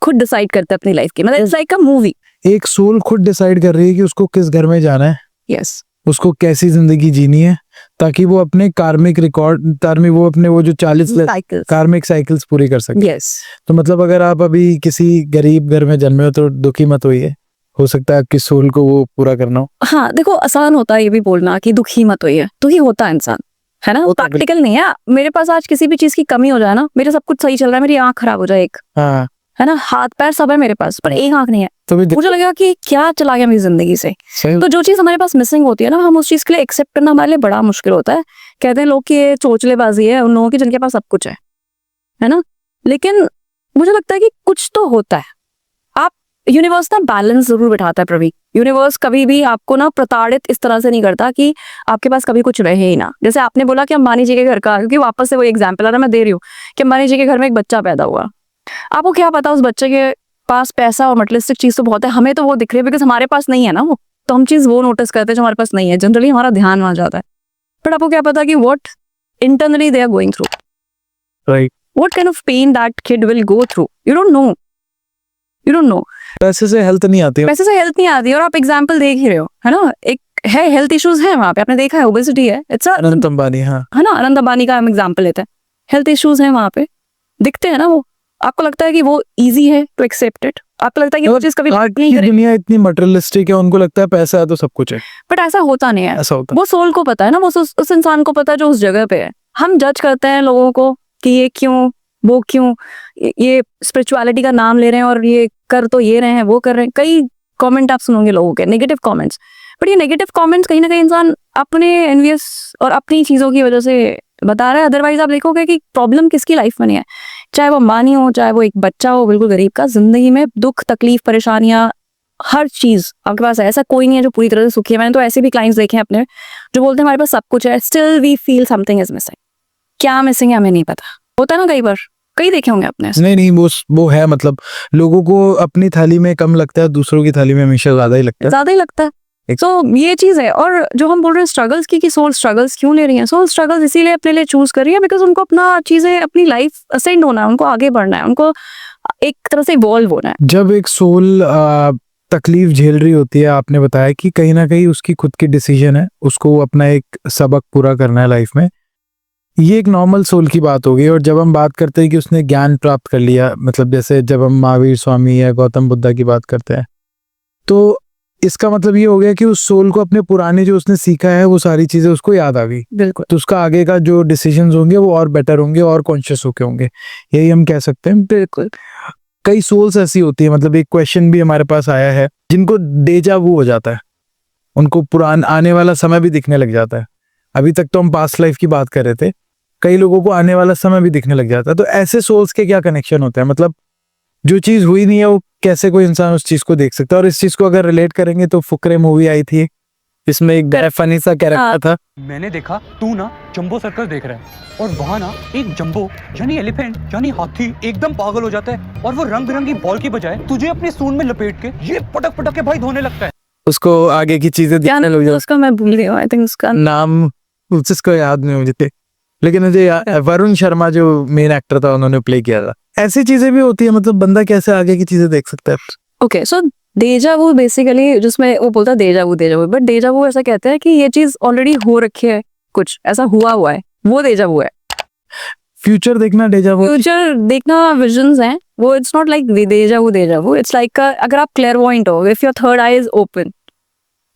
खुद डिसाइड करते हैं अपनी लाइफ की। मतलब इट्स लाइक अ मूवी। एक सोल खुद डिसाइड कर रही है कि उसको किस घर में जाना है, यस, उसको कैसी जिंदगी जीनी है, ताकि वो अपने कार्मिक रिकॉर्ड वो अपने वो जो 40 कार्मिक साइकिल्स पूरी कर सके। यस। तो मतलब अगर आप अभी किसी गरीब घर में जन्मे हो तो दुखी मत होइए, हो सकता है आपकी सोल को वो पूरा करना हो। हाँ देखो, आसान होता है ये भी बोलना कि दुखी मत होइए, दुखी होता है इंसान, है ना, वो तो प्रैक्टिकल नहीं है। मेरे पास आज किसी भी चीज की कमी हो जाए ना, मेरा सब कुछ सही चल रहा है, मेरी आंख खराब हो जाए एक, हाँ है ना, हाथ पैर सब है मेरे पास, पर एक आंख नहीं है, तो भी मुझे लगेगा कि क्या चला गया मेरी जिंदगी से। सही तो जो चीज हमारे पास मिसिंग होती है ना, हम उस चीज के लिए एक्सेप्ट करना हमारे लिए बड़ा मुश्किल होता है। कहते हैं लोग कि ये चोचलेबाजी है उन लोगों की जिनके पास सब कुछ है ना, लेकिन मुझे लगता है कि कुछ तो होता है। आप यूनिवर्स ना बैलेंस जरूर बिठाता है प्रवीण। यूनिवर्स कभी भी आपको ना प्रताड़ित इस तरह से नहीं करता कि आपके पास कभी कुछ रहे ही ना। जैसे आपने बोला कि अंबानी जी के घर का, क्योंकि वापस से वो एग्जाम्पल आ रहा मैं दे रही हूँ कि अंबानी जी के घर में एक बच्चा पैदा हुआ, आपको क्या पता उस बच्चे के पास पैसा और मटेरियलिस्टिक चीज तो बहुत है, हमें तो वो दिख रही है बिकॉज हमारे पास नहीं है ना वो, तो हम चीज वो नोटिस करते हैं जो हमारे पास नहीं है, जनरली हमारा ध्यान वहां जाता है। बट आपको क्या पता कि what internally they are going through, right. What kind of pain that kid will go through, you don't know, you don't know. पैसे से हेल्थ नहीं आती है। पैसे से हेल्थ नहीं आती और आप एग्जाम्पल देख ही रहे हो, है ना, एक है हेल्थ इश्यूज है वहां पे, आपने देखा है, ओबेसिटी है, इट्स अनंत अंबानी, हाँ है ना, अनंत अंबानी का हम एग्जाम्पल लेते हैं, हेल्थ इश्यूज है वहां पे, दिखते हैं ना वो। आपको लगता है कि वो इजी है टू एक्सेप्ट इट, आपको लगता है कि वो चीज कभी आज नहीं की करेगी, दुनिया इतनी मटेरियलिस्टिक है, उनको लगता है पैसा है तो सब कुछ है। बट ऐसा होता नहीं है। ऐसा होता है। वो सोल को पता है ना, वो उस इंसान को पता है जो उस जगह पे है। हम जज करते हैं लोगों को कि ये क्यों, वो क्यों, ये स्पिरिचुअलिटी का नाम ले रहे हैं और ये कर तो ये रहे हैं, वो कर रहे हैं। कई कमेंट आप सुनोगे लोगों के नेगेटिव कमेंट्स, बट ये नेगेटिव कमेंट्स कहीं ना कहीं इंसान अपने एनवियस और अपनी चीजों की वजह से बता रहा है। अदरवाइज आप देखोगे कि प्रॉब्लम किसकी लाइफ में नहीं है, चाहे वो अंबानी हो, चाहे वो एक बच्चा हो बिल्कुल गरीब का, जिंदगी में दुख तकलीफ परेशानियां हर चीज आपके पास है। ऐसा कोई नहीं है जो पूरी तरह से सुखी है। मैंने तो ऐसे भी क्लाइंट्स देखे हैं अपने जो बोलते हैं हमारे पास सब कुछ है, still we feel something is missing. क्या मिसिंग है हमें नहीं पता, होता है ना कई बार, कई देखे होंगे आपने ऐसे। नहीं वो है, मतलब लोगों को अपनी थाली में कम लगता है, दूसरों की थाली में हमेशा ज्यादा ही लगता है। ज्यादा ही लगता है। तो ये चीज है। और जो हम बोल रहे हैं स्ट्रगल्स की, कि सोल स्ट्रगल्स क्यों ले रही है, सोल स्ट्रगल्स इसीलिए अपने लिए चूज कर रही है बिकॉज उनको अपना चीजें, अपनी लाइफ असेंड होना है, उनको आगे बढ़ना है, उनको एक तरह से इवॉल्व होना है। जब एक सोल तकलीफ झेल रही होती है, आपने बताया कि कहीं ना कहीं उसकी खुद की डिसीजन है, उसको अपना एक सबक पूरा करना है लाइफ में, ये एक नॉर्मल सोल की बात होगी। और जब हम बात करते हैं कि उसने ज्ञान प्राप्त कर लिया, मतलब जैसे जब हम महावीर स्वामी या गौतम बुद्धा की बात करते हैं, तो इसका मतलब ये हो गया कि उस सोल को अपने पुराने जो उसने सीखा है वो सारी चीजें उसको याद आ गई। बिल्कुल। तो उसका आगे का जो डिसीजंस होंगे वो और बेटर होंगे और कॉन्शियस होके होंगे, यही हम कह सकते हैं। बिल्कुल। कई सोल्स ऐसी होती है, मतलब एक क्वेश्चन भी हमारे पास आया है, जिनको डेजा वू हो जाता है, उनको पुराना आने वाला समय भी दिखने लग जाता है। अभी तक तो हम पास्ट लाइफ की बात कर रहे थे, कई लोगों को आने वाला समय भी दिखने लग जाता है। तो ऐसे सोल्स के क्या कनेक्शन होते हैं, मतलब जो चीज हुई नहीं है वो कैसे कोई इंसान उस चीज को देख सकता है। और इस चीज को अगर रिलेट करेंगे तो फुकरे मूवी आई थी, इसमें एक फनी सा कैरेक्टर था। मैंने देखा तू ना जंबो सर्कस देख रहा है और वहाँ ना एक जंबो यानी एलिफेंट यानी हाथी एकदम पागल हो जाता है और वो रंग बिरंगी बॉल की बजाय तुझे अपनी सूंड में लपेट के ये पटक पटक के भाई धोने लगता है। उसको आगे की चीजें क्या दिखने लग जाती, उसका मैं भूल गई हूँ, आई थिंक उसका नाम उसको याद नहीं मुझे, लेकिन मुझे वरुण शर्मा जो मेन एक्टर था उन्होंने प्ले किया था। ऐसी चीजें भी होती है, मतलब बंदा कैसे आगे की चीजें देख सकता है। ओके, सो डेजा वू बेसिकली, जिसमें वो बोलता है डेजा वू, बट डेजा वू ऐसा कहते हैं कि ये चीज ऑलरेडी हो रखी है, कुछ ऐसा हुआ है, वो डेजा वू है। फ्यूचर देखना डेजा वू, फ्यूचर देखना विजन्स हैं वो, it's not like deja vu, it's like अगर आप क्लेयरवॉइंट हो, if your third eye is open,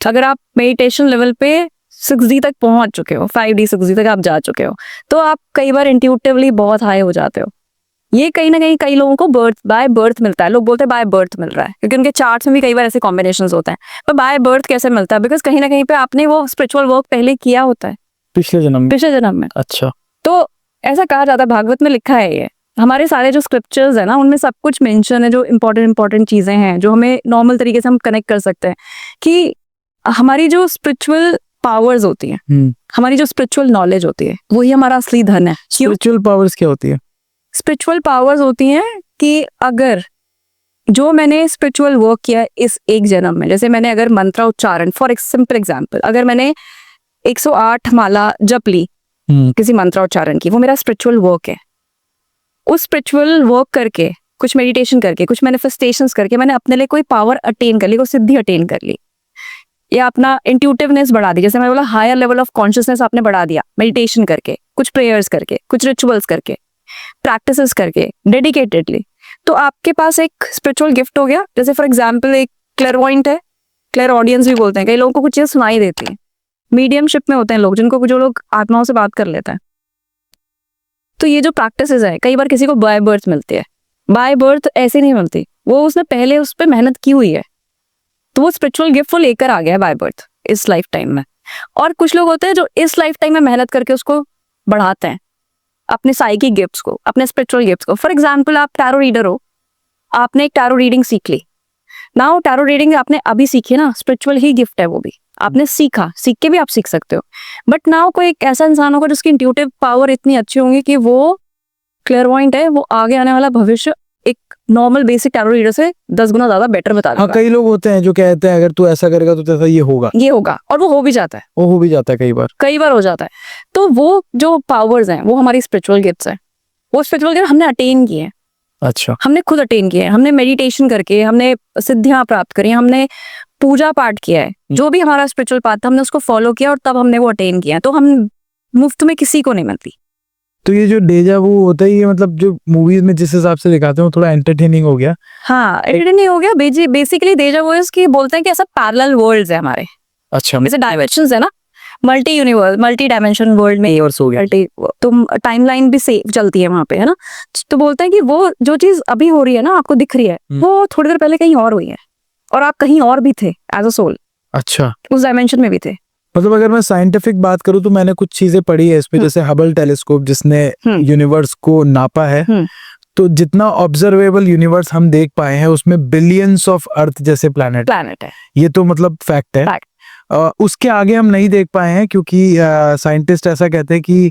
अगर आप मेडिटेशन लेवल पे 6D तक पहुंच चुके हो, 5D 6D तक आप जा चुके हो, तो आप कई बार इंट्यूटिवली बहुत हाई हो जाते हो। ये कहीं ना कहीं कई लोगों को बाय बर्थ मिलता है। लोग बोलते हैं बाय बर्थ मिल रहा है क्योंकि उनके चार्ट्स में भी कई बार ऐसे कॉम्बिनेशंस होते हैं, पर बाय बर्थ कैसे मिलता है, बिकॉज कहीं ना कहीं पे आपने वो स्पिरिचुअल वर्क पहले किया होता है पिछले जन्म में। अच्छा, तो ऐसा कहा जाता है, भागवत में लिखा है, ये हमारे सारे जो स्क्रिप्चर्स है ना उनमें सब कुछ मेंशन है, जो इंपॉर्टेंट चीजें हैं जो हमें नॉर्मल तरीके से हम कनेक्ट कर सकते हैं, कि हमारी जो स्पिरिचुअल पावर्स होती हैं, हमारी जो स्पिरिचुअल नॉलेज होती है, वही हमारा असली धन है। स्पिरिचुअल पावर्स क्या होती है? स्पिरिचुअल पावर्स होती हैं कि अगर जो मैंने स्पिरिचुअल वर्क किया इस एक जन्म में, जैसे मैंने अगर मंत्र उच्चारण, फॉर एक सिंपल एग्जांपल, अगर मैंने 108 माला जप ली किसी मंत्र उच्चारण की, वो मेरा स्पिरिचुअल वर्क है। उस स्पिरिचुअल वर्क करके, कुछ मेडिटेशन करके, कुछ मैनिफेस्टेशंस करके मैंने अपने लिए कोई पावर अटेन कर ली, कोई सिद्धि अटेन कर ली, या अपना इंट्यूटिवनेस बढ़ा दी, जैसे मैंने बोला हायर लेवल ऑफ कॉन्शियसनेस आपने बढ़ा दिया मेडिटेशन करके, कुछ प्रेयर्स करके, कुछ रिचुअल्स करके, प्रैक्टिसेस करके, डेडिकेटेडली, तो आपके पास एक स्पिरिचुअल गिफ्ट हो गया। जैसे फॉर एग्जांपल एक क्लेयरवॉइंट है, क्लेयर ऑडियंस भी बोलते हैं, कई लोगों को कुछ चीजें सुनाई देती है, मीडियमशिप में होते हैं लोग, जो लोग आत्माओं से बात कर लेते हैं। तो ये जो प्रैक्टिसेस है, कई बार किसी को बाय बर्थ मिलती है, बाय बर्थ ऐसे नहीं मिलती, वो उसने पहले उस पर मेहनत की हुई है, तो वो स्पिरिचुअल गिफ्ट वो लेकर आ गया है बाय बर्थ इस लाइफ टाइम में। और कुछ लोग होते हैं जो इस लाइफ टाइम में मेहनत करके उसको बढ़ाते हैं, अपने साइकिक गिफ्ट्स को, अपने स्पिरिचुअल गिफ्ट्स को। फॉर एग्जाम्पल, आप टैरो रीडर हो, आपने एक टैरो रीडिंग सीख ली ना, वो टैरो रीडिंग आपने अभी सीखी ना, स्पिरिचुअल ही गिफ्ट है वो भी, आपने सीखा, सीख के भी आप सीख सकते हो। बट नाउ कोई एक ऐसा इंसान होगा जिसकी इंट्यूटिव पावर इतनी अच्छी होंगी कि वो क्लियरवॉइंट है, वो आगे आने वाला भविष्य एक नॉर्मल बेसिक टैरो रीडर से 10 गुना ज्यादा बेटर बता हाँ, देगा। कई लोग होते हैं जो कहते हैं अगर तू ऐसा करेगा तो तेरा ये होगा, ये होगा, और वो हो भी जाता है, वो हो भी जाता है कई बार। हो जाता है। तो वो जो पावर्स हैं वो हमारी स्पिरिचुअल गिफ्ट्स हैं, वो स्पिरिचुअल गिफ्ट हमने अटेन किए हैं, अच्छा, हमने खुद अटेन किए हैं, हमने मेडिटेशन करके हमने सिद्धियां प्राप्त करी, हमने पूजा पाठ किया है, जो भी हमारा स्पिरिचुअल पाथ था हमने उसको फॉलो किया और तब हमने वो अटेन किया है। तो हम मुफ्त में किसी को नहीं मिलती। तो ये जो डेजा वो होता है, ये मतलब जो मूवीज में जिस हिसाब से दिखाते हैं वो थोड़ा एंटरटेनिंग हो गया। हाँ, एडिट नहीं हो गया। बेसिकली डेजा वो कि बोलते हैं कि ऐसा पैरेलल वर्ल्ड्स है हमारे, अच्छा, जैसे डायमेंशंस है ना, multi universe, multi dimension world में और सो गया। तो टाइमलाइन भी सेफ चलती है वहां पे, है ना। तो बोलते हैं कि वो जो चीज अभी हो रही है ना, आपको दिख रही है, वो थोड़ी देर पहले कहीं और हुई है, और आप कहीं और भी थे एज अ सोल, अच्छा, उस डायमेंशन में भी थे। मतलब अगर मैं साइंटिफिक बात करूं तो मैंने कुछ चीजें पढ़ी है इसमें, जैसे हबल टेलीस्कोप जिसने यूनिवर्स को नापा है, तो जितना ऑब्जर्वेबल यूनिवर्स हम देख पाए हैं उसमें बिलियंस ऑफ अर्थ जैसे प्लैनेट है। ये तो मतलब फैक्ट है। उसके आगे हम नहीं देख पाए हैं क्योंकि साइंटिस्ट ऐसा कहते हैं कि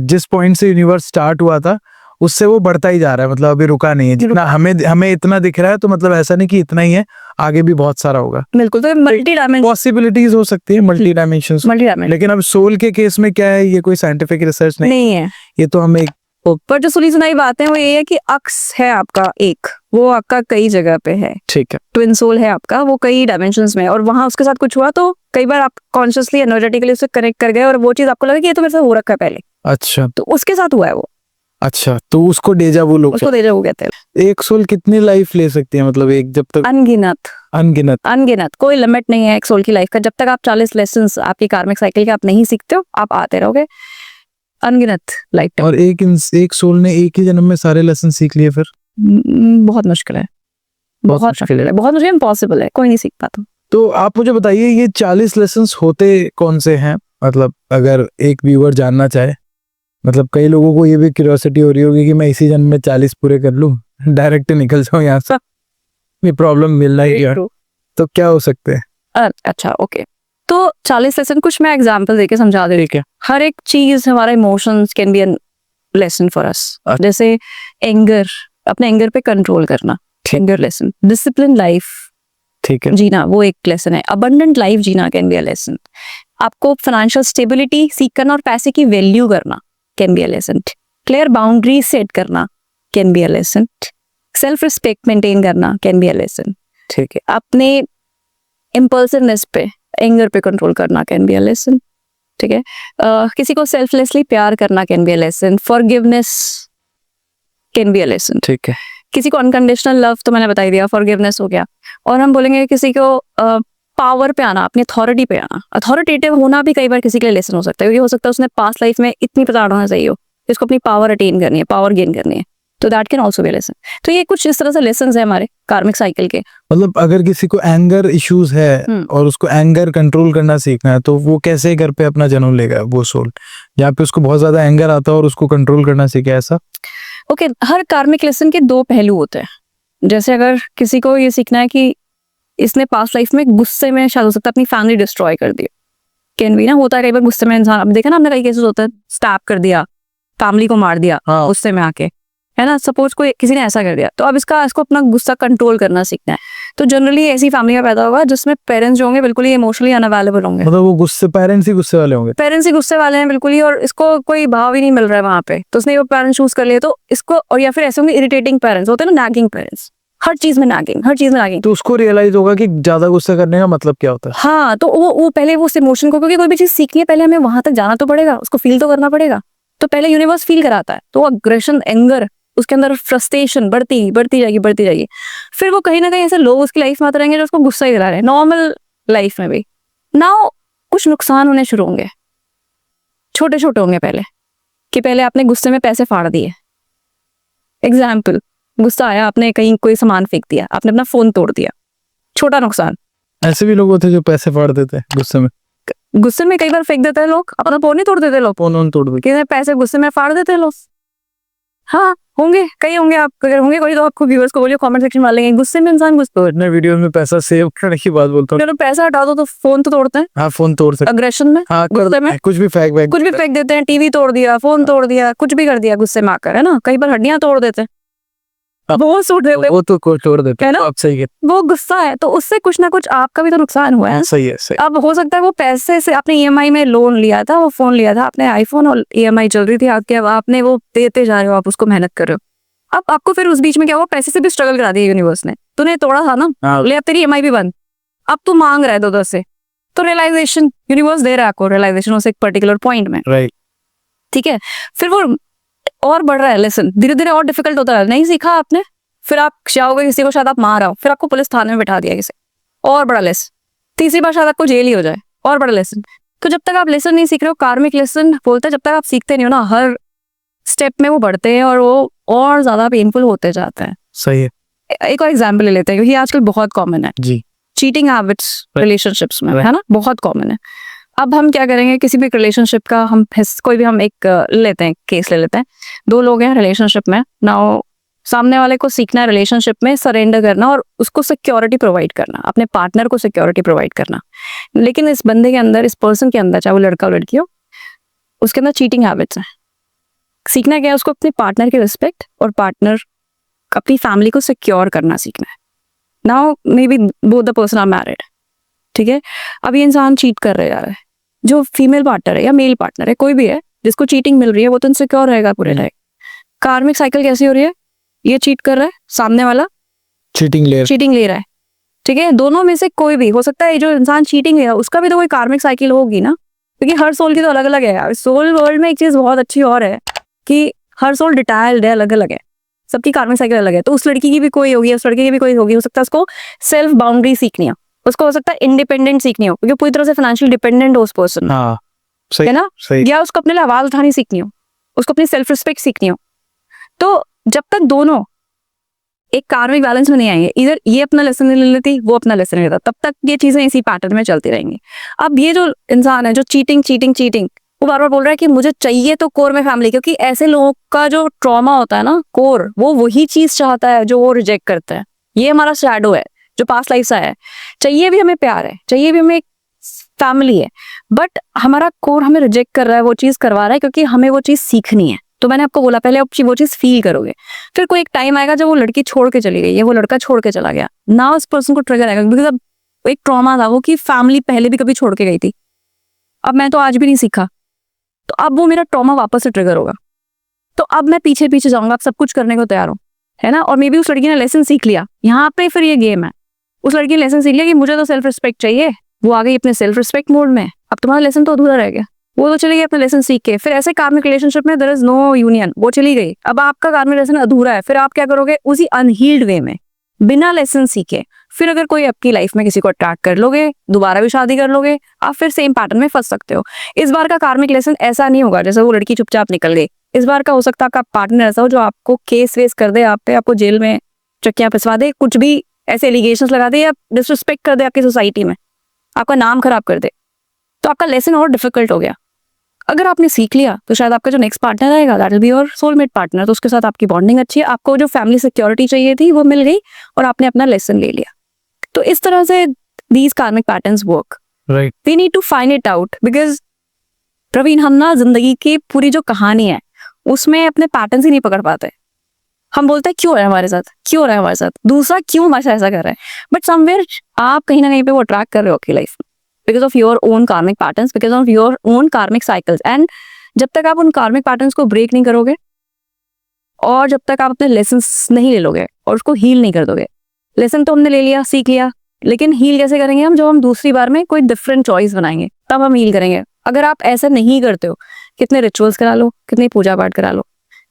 जिस पॉइंट से यूनिवर्स स्टार्ट हुआ था उससे वो बढ़ता ही जा रहा है, मतलब अभी रुका नहीं है। जितना हमें इतना दिख रहा है, तो मतलब ऐसा नहीं कि इतना ही है, आगे भी बहुत सारा होगा। बिल्कुल, तो मल्टी डायमेंशन पॉसिबिलिटीज हो सकती है, मल्टी डायमेंशंस। लेकिन अब सोल के केस में क्या है, ये कोई साइंटिफिक रिसर्च नहीं है, ये तो हमें पर जो सुनी सुनाई बात है वो ये है कि अक्स है आपका एक, वो आपका कई जगह पे है, ठीक है, ट्विन सोल है आपका, वो कई डायमेंशंस में, और वहां उसके साथ कुछ हुआ तो कई बार आप कॉन्शियसली एनर्जेटिकली उससे कनेक्ट कर गए और वो चीज आपको लगा कि ये तो मेरे साथ हो रखा है पहले। अच्छा, तो उसके साथ हुआ है वो। अच्छा, तो उसको डेजा वू लोग, उसको डेजा वू कहते हैं। एक सोल कितनी लाइफ ले सकती है, मतलब एक जब तक अनगिनत, कोई लिमिट नहीं है एक सोल की लाइफ का। जब तक आप 40 लेसन्स आपकी कार्मिक साइकिल के आप नहीं सीखते हो, आप आते रहोगे, अनगिनत लाइफ टाइम। और एक सोल ने एक ही जन्म में सारे लेसन सीख लिए फिर? बहुत मुश्किल है, बहुत मुश्किल, इम्पॉसिबल है, कोई नहीं सीख पाता। तो आप मुझे बताइए ये 40 लेसन्स होते कौन से हैं, मतलब अगर एक व्यूअर जानना चाहे, मतलब कई लोगों को ये भी क्यूरियोसिटी हो रही होगी कि मैं इसी जन्म में 40 पूरे कर लूं, डायरेक्ट निकल जाऊं यहाँ से, ये प्रॉब्लम मिल रहा है यार, तो क्या हो सकते हैं? अच्छा, ओके, तो 40 लेसन कुछ मैं एग्जांपल देके समझा दे रही हूँ। हर एक चीज, हमारा emotions can be an lesson for us. जैसे एंगर, अपने एंगर पे कंट्रोल करना, एंगर लेसन। डिसिप्लिन लाइफ, ठीक है, जीना, वो एक लेसन है। अबंडेंट लाइफ जीना कैन बी अ लेसन। आपको फाइनेंशियल स्टेबिलिटी सीख करना और पैसे की वैल्यू करना can be a lesson. Clear boundary set करना can be a lesson. Self respect maintain करना कैन बी अ लेसन। ठीक है, अपने इम्पल्सिवनेस पे, एंगर पे कंट्रोल करना कैन बी अ लेसन। ठीक है, किसी को सेल्फलेसली प्यार करना can be a lesson. Forgiveness can be a lesson. ठीक है, किसी को अनकंडीशनल लव तो मैंने बता ही दिया, फॉरगिवनेस हो गया। और हम बोलेंगे किसी को पावर पे आना, अपनी अथॉरिटी पे आना, अथॉरिटेटिव होना भी कई बार किसी के लिए लेसन हो सकता है, क्योंकि हो सकता है उसने पास्ट लाइफ में इतनी प्रताड़ना होना चाहिए हो, इसको अपनी पावर अटेन करनी है, पावर गेन करनी है, तो that can also be lesson. तो ये कुछ इस तरह से लेसन है हमारे कार्मिक साइकिल के। मतलब अगर किसी को एंगर इश्यूज है और उसको एंगर कंट्रोल करना सीखना है, तो वो कैसे घर पे अपना जन्म लेगा, वो सोल जहाँ पे उसको बहुत ज्यादा एंगर आता है और उसको कंट्रोल करना सीखे, ऐसा? ओके, हर कार्मिक लेसन के 2 पहलू होते हैं। जैसे अगर किसी को ये सीखना है कि इसने पास्ट लाइफ में गुस्से में शायद हो सकता है अपनी फैमिली डिस्ट्रॉय कर दी, कैन भी ना, होता है कई बार गुस्से में इंसान, अब देखा ना हमने कई केसेस होता है, स्टैप कर दिया, फैमिली को मार दिया गुस्से में आके, है ना, सपोज कोई किसी ने ऐसा कर दिया, तो अब इसको अपना गुस्सा कंट्रोल करना सीखना है। तो जनरली ऐसी फैमिली में पैदा होगा जिसमें पेरेंट्स जो होंगे बिल्कुल ही इमोशनली अनअवेलेबल होंगे, मतलब वो पेरेंट्स ही गुस्से वाले होंगे, पेरेंट्स ही गुस्से वाले हैं बिल्कुल ही, और इसको कोई भाव ही नहीं मिल रहा है वहां पे, तो उसने वो पेरेंट्स चूज कर लिए, तो इसको, और या फिर ऐसे होंगे इरिटेटिंग पेरेंट्स होते हैं ना, नैगिंग पेरेंट्स, हर चीज में नागिंग। तो उसको रियलाइज होगा कि ज्यादा गुस्सा करने का मतलब क्या होता है। हाँ, तो वो पहले वो उस इमोशन को, क्योंकि कोई भी चीज सीखनी है पहले हमें वहां तक जाना तो पड़ेगा, उसको फील तो करना पड़ेगा, तो पहले यूनिवर्स फील कराता है, तो अग्रेशन, एंगर, उसके अंदर फ्रस्ट्रेशन बढ़ती जाएगी। फिर वो कहीं ना कहीं ऐसे लोग उसकी लाइफ में आते रहेंगे जो उसको गुस्सा ही दिला रहे हैं, नॉर्मल लाइफ में भी। नाउ कुछ नुकसान होने शुरू होंगे, छोटे छोटे होंगे पहले, कि पहले आपने गुस्से में पैसे फाड़ दिए। एग्जाम्पल, गुस्सा आया, आपने कहीं कोई सामान फेंक दिया, आपने अपना फोन तोड़ दिया, छोटा नुकसान। ऐसे भी लोग होते हैं जो पैसे फाड़ देते हैं गुस्से में, गुस्से में कई बार फेंक देते हैं लोग, अपना फोन नहीं तोड़ देते लोग, फोन ऑन तोड़ देते। कि पैसे गुस्से में फाड़ देते हैं लोग। हाँ होंगे, कई होंगे, आप अगर होंगे कोई तो आपको व्यूअर्स को बोलिए, कमेंट सेक्शन में डालेंगे गुस्से में इंसान गुस्सा। तो इतने वीडियो में पैसा सेव करने की बात बोलता हूँ। चलो पैसा हटा दो तो फोन तो तोड़ते हैं, हाँ फोन तोड़ सकते, अग्रेशन में, हाँ गुस्से में कुछ भी फेंक कुछ भी फेंक देते हैं, टीवी तोड़ दिया, फोन तोड़ दिया, कुछ भी कर दिया गुस्से में आकर, है ना। कई बार हड्डियां तोड़ देते हैं, वो सूट देते हैं, वो तो कोई तोड़ देते है हैं। ना? आप सही है, वो गुस्सा है तो उससे कुछ ना कुछ आपका भी तो नुकसान हुआ है। सही है, सही। अब हो सकता है वो पैसे से आपने ईएमआई में लोन लिया था, वो फोन लिया था आपने, आईफोन, और ईएमआई चल रही थी आपके, अब आपने वो देते जा रहे हो, आप उसको मेहनत कर रहे हो। अब आपको फिर उस बीच में क्या हुआ, पैसे से भी स्ट्रगल करा दिया यूनिवर्स ने, तूने तोड़ा था ना, हाँ ले अब तेरी ईएमआई भी बंद, अब तू मांग रहा है 2-10 से, तो रियलाइजेशन यूनिवर्स दे रहा है आपको, रियलाइजेशन उस एक पर्टिकुलर पॉइंट में, राइट। ठीक है। फिर वो और बढ़ रहा है लेसन, धीरे धीरे और डिफिकल्ट होता है, नहीं सीखा आपने, फिर आप जाओगे किसी को, शायद आप मार आओ, फिर आपको पुलिस थाने में बैठा दिया किसी, और बड़ा लेसन, तीसरी बार शायद आपको जेल ही हो जाए, और बड़ा लेसन। तो जब तक आप लेसन नहीं सीख रहे हो, कार्मिक लेसन बोलते हैं, जब तक आप सीखते नहीं हो ना, हर स्टेप में वो बढ़ते हैं और वो और ज्यादा पेनफुल होते जाते हैं। सही है एक और एग्जाम्पल ले लेते हैं, क्योंकि आजकल बहुत कॉमन है जी। चीटिंग हैबिट्स रिलेशनशिप्स में, Right. है ना, बहुत कॉमन है। अब हम क्या करेंगे, किसी भी रिलेशनशिप का हम कोई भी हम एक लेते हैं, केस ले लेते हैं, 2 लोग हैं रिलेशनशिप में, नाउ सामने वाले को सीखना है रिलेशनशिप में सरेंडर करना और उसको सिक्योरिटी प्रोवाइड करना, अपने पार्टनर को सिक्योरिटी प्रोवाइड करना। लेकिन इस बंदे के अंदर, इस पर्सन के अंदर, चाहे वो लड़का हो लड़की हो, उसके अंदर चीटिंग हैबिट्स हैं। सीखना क्या है, उसको अपने पार्टनर की रिस्पेक्ट और पार्टनर अपनी फैमिली को सिक्योर करना सीखना है। Now maybe both the person are married, ठीक है। अब ये इंसान चीट कर रहा है, जो फीमेल पार्टनर है या मेल पार्टनर है, कोई भी है जिसको चीटिंग मिल रही है, वो तो इनसिक्योर रहेगा पूरे लाइफ। कार्मिक साइकिल कैसी हो रही है, ये चीट कर रहा है, सामने वाला चीटिंग ले रहा है, ठीक है। दोनों में से कोई भी हो सकता है, जो इंसान चीटिंग है उसका भी तो कोई कार्मिक साइकिल होगी ना, क्योंकि हर सोल की तो अलग अलग है यार। सोल वर्ल्ड में एक चीज बहुत अच्छी और है कि हर सोल डिटेल्ड है, अलग अलग है, सबकी कार्मिक साइकिल अलग है। तो उस लड़की की भी कोई होगी, उस लड़के की भी कोई होगी, हो सकता है उसको सेल्फ बाउंड्री सीखनी हो, उसको हो सकता है इंडिपेंडेंट सीखनी हो, क्योंकि पूरी तरह से फाइनेंशियल डिपेंडेंट हो उस पर्सन, हाँ सही है ना, सही। या उसको अपने लिए आवाज उठानी सीखनी हो, उसको अपनी सेल्फ रिस्पेक्ट सीखनी हो। तो जब तक दोनों एक कार्मिक बैलेंस में नहीं आएंगे, इधर ये अपना लेसन नहीं ले लेती, वो अपना लेसन नहीं लेता, तब तक ये चीजें इसी पैटर्न में चलती रहेंगी। अब ये जो इंसान है जो चीटिंग वो बार बार बोल रहा है कि मुझे चाहिए तो कोर में फैमिली, क्योंकि ऐसे लोगों का जो ट्रॉमा होता है ना, कोर, वो वही चीज चाहता है जो वो रिजेक्ट करता है। ये हमारा शैडो है जो पास्ट लाइफ से आया है। चाहिए भी हमें प्यार है, चाहिए भी हमें फैमिली है, बट हमारा कोर हमें रिजेक्ट कर रहा है, वो चीज करवा रहा है, क्योंकि हमें वो चीज सीखनी है। तो मैंने आपको बोला पहले, आप वो चीज फील करोगे, फिर कोई एक टाइम आएगा जब वो लड़की छोड़ के चली गई है, वो लड़का छोड़ के चला गया ना, उस पर्सन को ट्रिगर आएगा, बिकॉज अब एक ट्रॉमा था वो कि फैमिली पहले भी कभी छोड़ के गई थी, अब मैं तो आज भी नहीं सीखा, तो अब वो मेरा ट्रॉमा वापस से ट्रिगर होगा, तो अब मैं पीछे पीछे जाऊंगा, अब सब कुछ करने को तैयार हूँ, है ना। और मे बी उस लड़की ने लेसन सीख लिया, यहाँ पे फिर ये गेम है, उस लड़की ने लेसन सीख लिया कि मुझे तो सेल्फ रिस्पेक्ट चाहिए, वो आ गई अपने सेल्फ रिस्पेक्ट मोड में, अब तुम्हारा लेसन तो अधूरा रह गया, वो तो चली गई अपना लेसन सीख के। फिर ऐसे कार्मिक रिलेशनशिप में देयर इज नो यूनियन, वो चली गई, अब आपका कार्मिक लेसन अधूरा है, फिर आप क्या करोगे, उसी अनहील्ड वे में बिना लेसन सीखे फिर अगर कोई आपकी लाइफ में किसी को अट्रैक्ट कर लोगे, दोबारा भी शादी कर लोगे, आप फिर सेम पैटर्न में फंस सकते हो। इस बार का कार्मिक लेसन ऐसा नहीं होगा जैसे वो लड़की चुपचाप निकल गई, इस बार का हो सकता है आपका पार्टनर ऐसा हो जो आपको केस वेस कर दे, आप पे, आपको जेल में चक्कियां पिसवा दे, कुछ भी ऐसे एलिगेशंस लगा दे या डिसरिस्पेक्ट कर दे आपकी सोसाइटी में, आपका नाम खराब कर दे, तो आपका लेसन और डिफिकल्ट हो गया। अगर आपने सीख लिया तो शायद आपका जो नेक्स्ट पार्टनर आएगा that will be your soulmate partner, तो उसके साथ आपकी बॉन्डिंग अच्छी है, आपको जो फैमिली सिक्योरिटी चाहिए थी वो मिल गई और आपने अपना लेसन ले लिया। तो इस तरह से these karmic patterns work, right. We need to find it out, because Praveen हम ना जिंदगी की पूरी जो कहानी है उसमें अपने पैटर्न्स ही नहीं पकड़ पाते। हम बोलते हैं क्यों हो रहा है हमारे साथ, क्यों हो रहा है हमारे साथ, दूसरा क्यों हमारे साथ ऐसा कर रहा है, बट समवेयर आप कहीं ना कहीं पे वो अट्रैक्ट कर रहे हो आपकी लाइफ में बिकॉज ऑफ योर ओन कार्मिक patterns, because of your own कार्मिक साइकिल्स। एंड जब तक आप उन कार्मिक पैटर्न्स को ब्रेक नहीं करोगे और जब तक आप अपने लेसन्स नहीं ले लोगे और उसको हील नहीं कर दोगे, लेसन तो हमने ले लिया, सीख लिया, लेकिन हील कैसे करेंगे हम, जब हम दूसरी बार में कोई डिफरेंट चॉइस बनाएंगे तब हम हील करेंगे। अगर आप ऐसा नहीं करते हो, कितने रिचुअल्स करा लो, कितनी पूजा पाठ करा लो,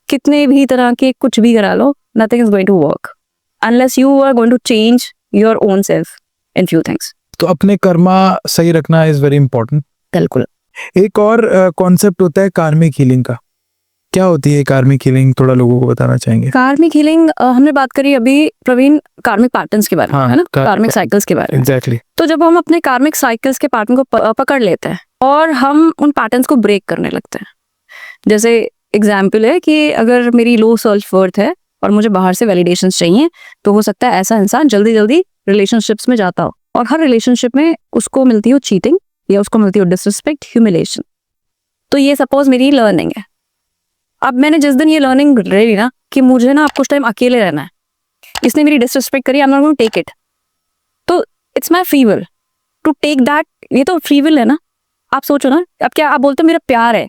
कितने भी तरह के कुछ भी करा लो, nothing is going to work unless you are going to change your own self in few things. तो अपने कर्मा सही रखना इज वेरी इंपॉर्टेंट, बिल्कुल। एक और कॉन्सेप्ट होता है कार्मिक हीलिंग का, क्या होती है कार्मिक हीलिंग, थोड़ा लोगों को बताना चाहेंगे? कार्मिक हीलिंग हमने बात करी अभी प्रवीण कार्मिक पैटर्न्स के बारे में, हाँ, है ना, कार्मिक साइकिल्स के बारे में। एग्जैक्टली। तो जब हम अपने कार्मिक साइकिल्स के पैटर्न को पकड़ लेते हैं और हम उन पैटर्न्स को ब्रेक करने लगते हैं, जैसे एग्जाम्पल है कि अगर मेरी लो सेल्फ वर्थ है और मुझे बाहर से वैलिडेशन चाहिए, तो हो सकता है ऐसा इंसान जल्दी जल्दी रिलेशनशिप्स में जाता हो और हर रिलेशनशिप में उसको मिलती हो चीटिंग या उसको मिलती हो डिसरिस्पेक्ट, ह्यूमिलेशन। तो ये सपोज मेरी लर्निंग है। अब मैंने जिस दिन ये लर्निंग ले ली ना कि मुझे ना अब कुछ टाइम अकेले रहना है, इसने मेरी डिसरिस्पेक्ट करी, I am not going to take it, तो it's my free will to take that. ये तो फ्री विल है ना। आप सोचो ना, अब क्या आप बोलते हो मेरा प्यार है,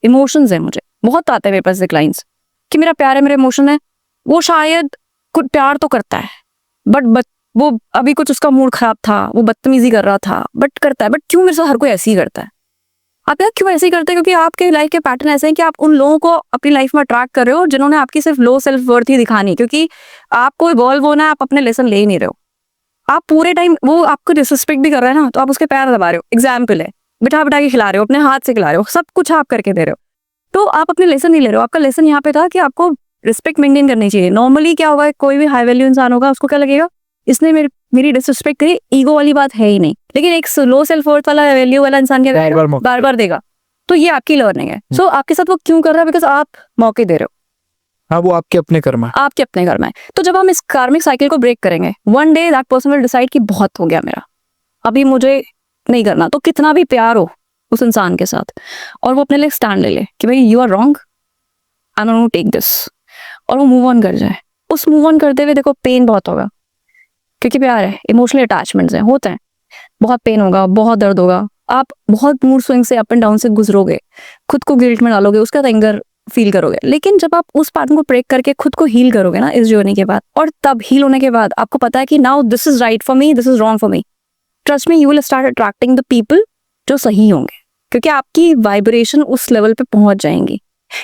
इमोशंस है, मुझे बहुत आते हैं मेरे पास क्लाइंट्स कि मेरा प्यार है, मेरा इमोशन है। वो शायद कुछ प्यार तो करता है बट वो अभी कुछ उसका मूड खराब था, वो बदतमीजी कर रहा था, बट करता है। बट क्यों मेरे साथ हर कोई ऐसे ही करता है? आप यार क्यों ऐसे ही करते हैं? क्योंकि आपके लाइफ के पैटर्न ऐसे हैं कि आप उन लोगों को अपनी लाइफ में अट्रैक्ट कर रहे हो जिन्होंने आपकी सिर्फ लो सेल्फ वर्थ ही दिखानी, क्योंकि आपको इवॉल्व होना है, आप अपने लेसन ले ही नहीं रहे हो। आप पूरे टाइम वो आपको डिसरिस्पेक्ट भी कर रहा है ना, तो आप उसके पैर दबा रहे हो। एग्जाम्पल है, बिठा बिठा के खिला रहे हो, अपने हाथ से खिला रहे हो, सब कुछ आप करके दे रहे हो, तो आप अपने लेसन नहीं ले रहे हो। आपका लेसन यहाँ पे था कि आपको रिस्पेक्ट मेंटेन करनी चाहिए। नॉर्मली क्या होगा, कोई भी हाई वैल्यू इंसान होगा, उसको क्या लगेगा, इसने मेरी डिसरिस्पेक्ट करी, ईगो वाली बात है ही नहीं। लेकिन एक लो सेल्फ वर्थ वाला वैल्यू वाला इंसान क्या करेगा, बार बार देगा। तो ये आपकी लर्निंग है। सो आपके साथ वो क्यों कर रहा है? बिकॉज आप मौके दे रहे हो। हाँ, वो आपके अपने कर्म है, आपके अपने कर्म है। तो जब हम इस कार्मिक साइकिल को ब्रेक करेंगे, one day that person will decide कि बहुत हो गया मेरा, अभी मुझे नहीं करना। तो कितना भी प्यार हो उस इंसान के साथ, और वो अपने लिए स्टैंड ले ले कि भाई you are wrong, I don't take this, और वो मूव ऑन कर जाए। उस मूव ऑन करते हुए देखो पेन बहुत होगा, क्योंकि प्यार है, इमोशनल अटैचमेंट्स हैं, होते हैं, बहुत पेन होगा, बहुत दर्द होगा, आप बहुत मूड स्विंग से अप एंड डाउन से गुजरोगे, खुद को गिल्ट में डालोगे, उसका एंगर फील करोगे। लेकिन जब आप उस पैटर्न को ब्रेक करके खुद को हील करोगे ना इस जर्नी के बाद, और तब हील होने के बाद आपको पता है कि now this is right for me, this is wrong for me, trust me, you will start attracting the people जो सही होंगे, क्योंकि आपकी वाइब्रेशन उस लेवल पे पहुंच जाएंगी।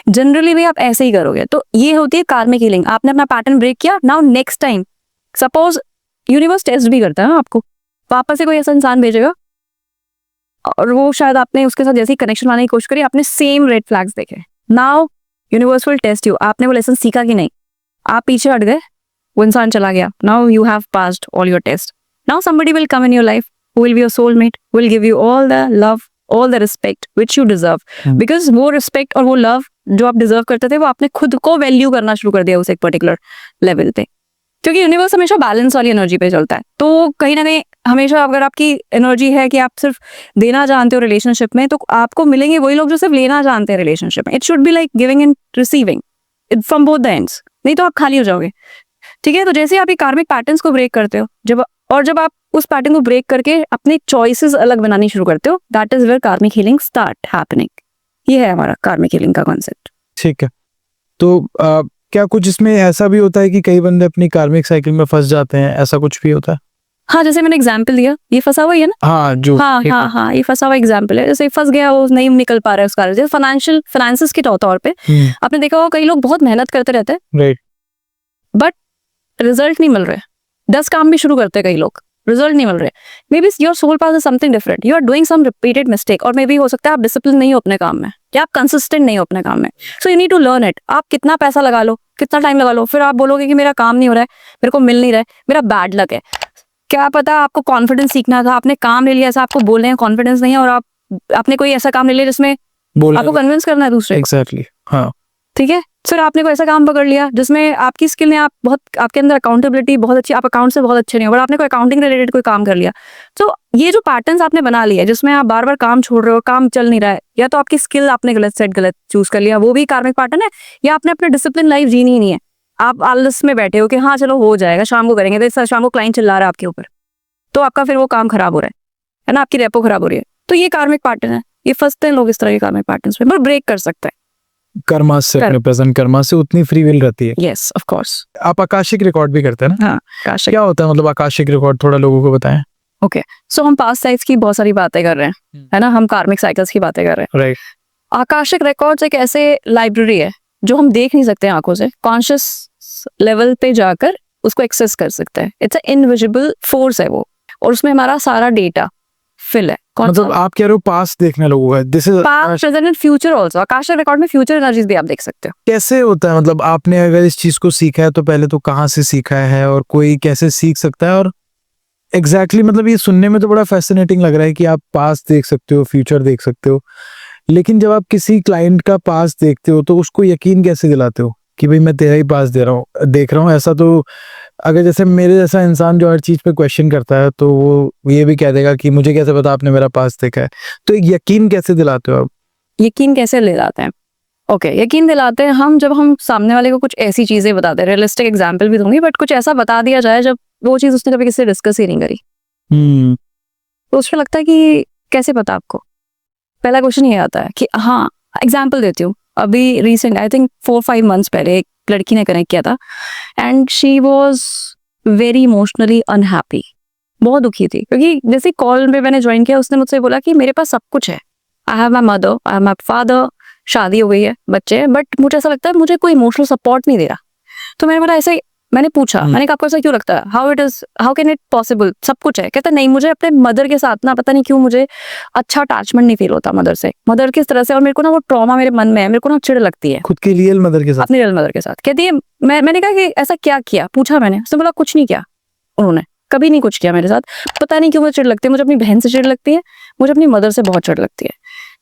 जनरली भी आप ऐसे ही करोगे। तो ये होती है कार्मिक हीलिंग। आपने अपना पैटर्न ब्रेक किया, now next time suppose universe test भी करता है आपको, वापस से कोई ऐसा इंसान भेजेगा और वो शायद आपने उसके साथ जैसे ही कनेक्शन बनाने की कोशिश करी, आपने सेम रेड फ्लैग्स देखे, now universe will test you. आपने वो लेसन सीखा कि नहीं, आप पीछे हट गए, वो इंसान चला गया, now you have passed all your test, now somebody will come in your life who will be your soulmate, will give you all the love, all the respect which you deserve, because वो respect और वो love जो आप deserve करते थे, वो आपने खुद को वैल्यू करना शुरू कर दिया उस एक पर्टिकुलर लेवल पे, क्योंकि यूनिवर्स हमेशा बैलेंस वाली एनर्जी पे चलता है। तो कहीं ना कहीं हमेशा अगर आपकी एनर्जी है कि आप सिर्फ देना जानते हो रिलेशनशिप में, तो आपको मिलेंगे वही लोग जो सिर्फ लेना जानते हैं रिलेशनशिप में। It should be like giving and receiving from both the ends, नहीं तो आप खाली हो जाओगे। ठीक है, तो जैसे आप ये कार्मिक पैटर्न्स को ब्रेक करते हो, जब आप उस पैटर्न को ब्रेक करके अपने चॉइसेस अलग बनानी शुरू करते हो, दैट इज वेयर कार्मिक हीलिंग स्टार्ट हैपनिंग। ये है हमारा कार्मिक हीलिंग का कॉन्सेप्ट। ठीक है। तो क्या कुछ इसमें ऐसा भी होता है कि कई बंदे अपनी कार्मिक साइकिल में फंस जाते हैं, ऐसा कुछ भी होता है? हाँ, जैसे मैंने एग्जाम्पल दिया, ये फंसा हुआ ही है ना। हाँ, जो हाँ, ये फंसा हुआ एग्जाम्पल है। जैसे फंस गया, वो नहीं निकल पा रहा है उस कारण से, फाइनेंसेस के तौर पे आपने देखा होगा कई लोग बहुत मेहनत करते रहते हैं, राइट, बट रिजल्ट नहीं मिल रहे। 10 काम भी शुरू करते हैं कई लोग, रिजल्ट नहीं मिल रहे। Maybe your soul path is something different, you are doing some repeated mistake, और मे बी हो सकता है आप डिसिप्लिन नहीं हो अपने काम में, या आप कंसिस्टेंट नहीं हो अपने काम में। So you need to learn it. आप कितना पैसा लगा लो, कितना टाइम लगा लो, फिर आप बोलोगे कि मेरा काम नहीं हो रहा है, मेरे को मिल नहीं रहा है, मेरा बैड लक है। क्या पता आपको कॉन्फिडेंस सीखना था, आपने काम ले लिया, ऐसा आपको बोलने में कॉन्फिडेंस नहीं है, और आपने कोई ऐसा काम ले लिया जिसमें आपको कन्विंस करना है दूसरे। एग्जैक्टली, हाँ, ठीक है। फिर आपने कोई ऐसा काम पकड़ लिया जिसमें आपकी स्किल ने आप बहुत, आपके अंदर अकाउंटेबिलिटी बहुत अच्छी, आप अकाउंट से बहुत अच्छे नहीं हो, बट आपने कोई अकाउंटिंग रिलेटेड कोई काम कर लिया। तो ये जो पैटर्न्स आपने बना लिया जिसमें आप बार बार काम छोड़ रहे हो, काम चल नहीं रहा है, या तो आपकी स्किल आपने गलत चूज कर लिया, वो भी कार्मिक पैटर्न है, या आपने अपने डिसिप्लिन लाइफ जीनी ही नहीं है, आप आलस में बैठे हो कि हाँ चलो हो जाएगा, शाम को करेंगे, तो शाम को क्लाइंट चिल्ला रहा है आपके ऊपर, तो आपका फिर वो काम खराब हो रहा है ना, आपकी रेपो खराब हो रही है। तो ये कार्मिक पैटर्न है, ये फंसते हैं लोग इस तरह के कार्मिक पैटर्न्स में, पर ब्रेक कर सकते हैं कर्मा से, अपने प्रेजेंट कर्मा से उतनी फ्री विल रहती है। Yes, of course. आप आकाशिक रिकॉर्ड भी करते हैं ना? हाँ, आकाशिक क्या होता है, मतलब आकाशिक रिकॉर्ड थोड़ा लोगों को बताएं। ओके, सो हम पास्ट लाइफ्स की बहुत सारी बातें कर रहे हैं, है ना, हम कार्मिक साइकिल्स की बातें कर रहे हैं, राइट। आकाशिक रिकॉर्ड्स एक ऐसे लाइब्रेरी है जो हम देख नहीं सकते आंखों से, कॉन्शियस लेवल पे जाकर उसको एक्सेस कर सकते हैं। इट्स अ इनविजिबल फोर्स है वो, और उसमें हमारा सारा डेटा फिल है। कौन मतलब आप कह रहे हो पास्ट देखने लोगों का, this is past present and future also. Akash record में फ्यूचर एनर्जीज भी आप देख सकते हो। कैसे होता है? मतलब आपने अगर इस चीज को सीखा है तो पहले तो कहाँ से सीखा है और कोई कैसे सीख सकता है? और एग्जैक्टली मतलब ये सुनने में तो बड़ा फैसिनेटिंग लग रहा है कि आप पास्ट देख सकते हो, फ्यूचर देख सकते हो, लेकिन जब आप किसी क्लाइंट का पास्ट देखते हो तो उसको यकीन कैसे दिलाते हो कि भाई मैं तेरा ही पास्ट देख रहा हूँ? ऐसा तो अगर जैसे मेरे जैसा इंसान जो हर चीज पे क्वेश्चन करता है तो वो ये भी कह देगा कि मुझे कैसे पता आपने मेरा पास्ट देखा है। तो एक यकीन कैसे दिलाते हो आप? यकीन कैसे दिलाते हैं? ओके, यकीन दिलाते हैं हम जब हम सामने वाले को कुछ ऐसी चीजें बताते हैं, रियलिस्टिक एग्जांपल भी दूंगी, बट कुछ ऐसा बता दिया जाए जब वो चीज उसने कभी किसी से डिस्कस ही नहीं करी, तो उसमें लगता है कि कैसे पता आपको। पहला क्वेश्चन ये आता है कि हाँ, एग्जाम्पल देती हूँ। अभी रिसेंट आई थिंक 4-5 मंथ्स पहले एक लड़की ने कनेक्ट किया था and she was very emotionally unhappy, बहुत दुखी थी, क्योंकि जैसे कॉल में मैंने ज्वाइन किया उसने मुझसे बोला कि मेरे पास सब कुछ है, I have my mother, I have my father, शादी हो गई है, बच्चे हैं, बट मुझे ऐसा लगता है मुझे कोई इमोशनल सपोर्ट नहीं दे रहा। तो मैंने पूछा, मैंने कहा आपको ऐसा क्यों लगता है, हाउ कैन इट पॉसिबल, सब कुछ है? कहता नहीं, मुझे अपने मदर के साथ ना पता नहीं क्यों मुझे अच्छा अटैचमेंट नहीं फील होता मदर से, मदर किस तरह से, और मेरे को ना वो ट्रॉमा मेरे मन में है, मेरे को ना चिढ़ लगती है खुद की रियल मदर के साथ? अपनी रियल मदर के साथ। कहती है मैंने कहा कि ऐसा क्या किया, पूछा मैंने, उसने बोला कुछ नहीं किया, उन्होंने कभी नहीं कुछ किया मेरे साथ, पता नहीं क्यों मुझे चिढ़ लगती है, मुझे अपनी बहन से चिढ़ लगती है, मुझे अपनी मदर से बहुत चिढ़ लगती है।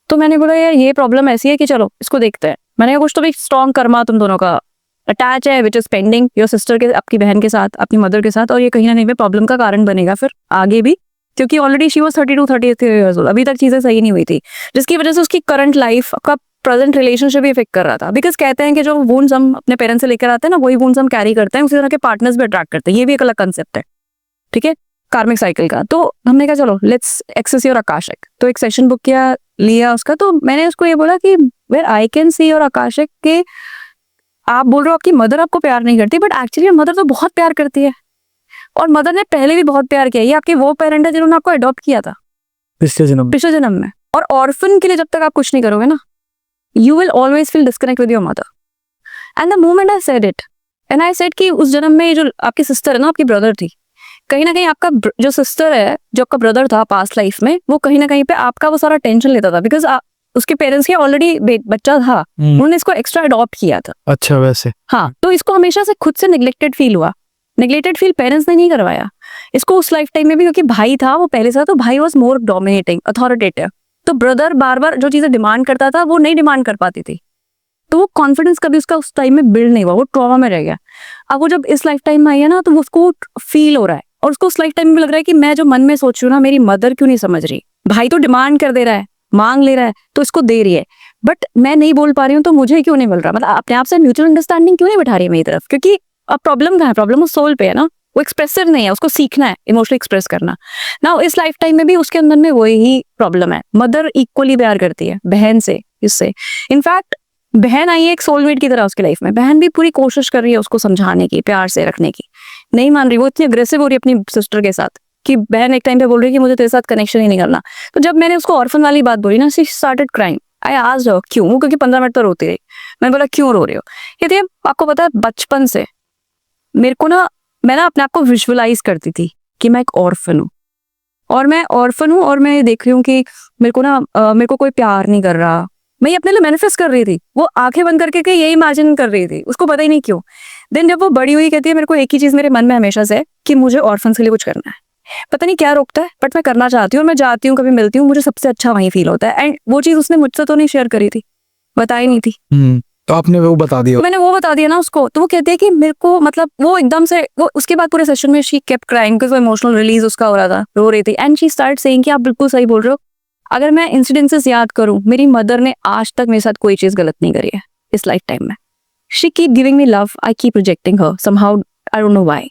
तो मैंने बोला यार ये प्रॉब्लम ऐसी है कि चलो इसको देखते हैं। मैंने कहा कुछ तो भी स्ट्रॉन्ग कर्मा तुम दोनों का अटैच है which is pending your sister के, आपकी बहन के साथ, अपनी मदर के साथ, और ये कहीं ना कहीं प्रॉब्लम का कारण बनेगा फिर आगे भी, क्योंकि already she was 32-33 years old, अभी तक चीजें सही नहीं हुई थी, जिसकी वजह से उसकी करंट लाइफ का प्रेजेंट रिलेशनशिप भी इफेक्ट कर रहा था। बिकॉज कहते हैं कि जो वुंड्स हम अपने पेरेंट्स से लेकर आते हैं ना, वही वुंड्स हम कैरी करते हैं, उसी तरह के पार्टनर्स भी अट्रैक्ट करते हैं। ये भी एक अलग कंसेप्ट है, ठीक है, कार्मिक साइकिल का। तो हमने कहा चलो लेट्स एक्सेस योर आकाशिक, तो एक सेशन बुक किया, लिया उसका। तो मैंने उसको ये बोला कि where I can see your akashic के आप बोल रहे हो आपकी मदर आपको प्यार नहीं करती, बट एक्चुअली मदर तो बहुत प्यार करती है, और मदर ने पहले भी बहुत प्यार किया। ये आपके वो पेरेंट है जिन्होंने आपको अडॉप्ट किया था पिछले जन्म में। और ऑर्फन के लिए जब तक आप कुछ नहीं करोगे ना, you will always feel disconnect with your mother. And the moment I said it, and I said कि उस जन्म में जो आपकी सिस्टर है ना, आपकी ब्रदर थी, कहीं ना कहीं आपका जो सिस्टर है, जो आपका ब्रदर था पास्ट लाइफ में, वो कहीं ना कहीं पे आपका वो सारा टेंशन लेता था, बिकॉज उसके पेरेंट्स के ऑलरेडी बच्चा था, उन्होंने इसको एक्स्ट्रा अडॉप्ट किया था। अच्छा, वैसे हाँ, तो इसको हमेशा से खुद से नेग्लेक्टेड फील हुआ। नेग्लेक्टेड फील पेरेंट्स ने नहीं करवाया इसको उस लाइफ टाइम में भी, क्योंकि भाई था वो पहले से, तो भाई वॉज मोर डोमिनेटिंग, अथॉरिटेटिव, तो ब्रदर बार बार जो चीजें डिमांड करता था वो नहीं डिमांड कर पाती थी, तो वो कॉन्फिडेंस कभी उसका उस टाइम में बिल्ड नहीं हुआ, वो ट्रॉमा में रह गया। अब वो जब इस लाइफ टाइम में आई है ना, तो उसको फील हो रहा है, और उसको उस लाइफ टाइम में लग रहा है कि मैं जो मन में सोच रही हूँ ना, मेरी मदर क्यों नहीं समझ रही, भाई तो डिमांड कर दे रहा है, मांग ले रहा है, तो इसको दे रही है, बट मैं नहीं बोल पा रही हूँ, तो मुझे क्यों नहीं मिल रहा, मतलब अपने आप से म्यूचुअल अंडरस्टैंडिंग क्यों नहीं बैठा रही है मेरी तरफ, क्योंकि अब प्रॉब्लम कहाँ है, प्रॉब्लम उस सोल पे है ना, वो एक्सप्रेसिव नहीं है, उसको सीखना है इमोशनली एक्सप्रेस करना ना। इस लाइफ टाइम में भी उसके अंदर में वही प्रॉब्लम है। मदर इक्वली प्यार करती है बहन से, इससे इनफैक्ट बहन आई है एक सोलमेट की तरह उसकी लाइफ में, बहन भी पूरी कोशिश कर रही है उसको समझाने की, प्यार से रखने की, नहीं मान रही, वो इतनी अग्रेसिव हो रही है अपनी सिस्टर के साथ कि बहन एक टाइम पे बोल रही है कि मुझे तेरे साथ कनेक्शन ही नहीं करना। तो जब मैंने उसको ऑर्फन वाली बात बोली ना, she started crying. I asked her क्यों, क्योंकि 15 मिनट तो रोती रही। मैंने बोला क्यों रो रहे हो? कहती है आपको पता है बचपन से मेरे को ना, मैं ना अपने आप को विजुअलाइज करती थी कि मैं एक ऑर्फन हूँ, और मैं ऑर्फन हूँ, और मैं देख रही हूँ कि मेरे को ना मेरे को कोई प्यार नहीं कर रहा। मैं ये अपने लिए मैनिफेस्ट कर रही थी, वो आंखें बंद करके के यही इमेजिन कर रही थी, उसको पता ही नहीं क्यों। देन जब वो बड़ी हुई, कहती है मेरे को एक ही चीज मेरे मन में हमेशा से कि मुझे ऑर्फन्स के लिए कुछ करना है, पता नहीं क्या रोकता है, बट मैं करना चाहती हूँ, और मैं जाती हूँ, कभी मिलती हूँ, मुझे सबसे अच्छा वहीं फील होता है। एंड वो चीज उसने मुझसे तो नहीं शेयर करी थी, बताई नहीं थी, तो आपने वो बता दिया? मैंने वो बता दिया ना उसको। तो वो कहती है कि मेरे को, मतलब वो एकदम से, वो उसके बाद पूरे सेशन में शी केप्ट क्राइंग बिकॉज़ वो इमोशनल रिलीज उसका हो रहा था, रो रही थी। एंड शी स्टार्ट सेइंग कि आप बिल्कुल सही बोल रहे हो, अगर मैं इंसिडेंसेस याद करूं, मेरी मदर ने आज तक मेरे साथ कोई चीज गलत नहीं करी है इस लाइफ टाइम में। She keep giving me love, I keep rejecting her somehow, I don't know why.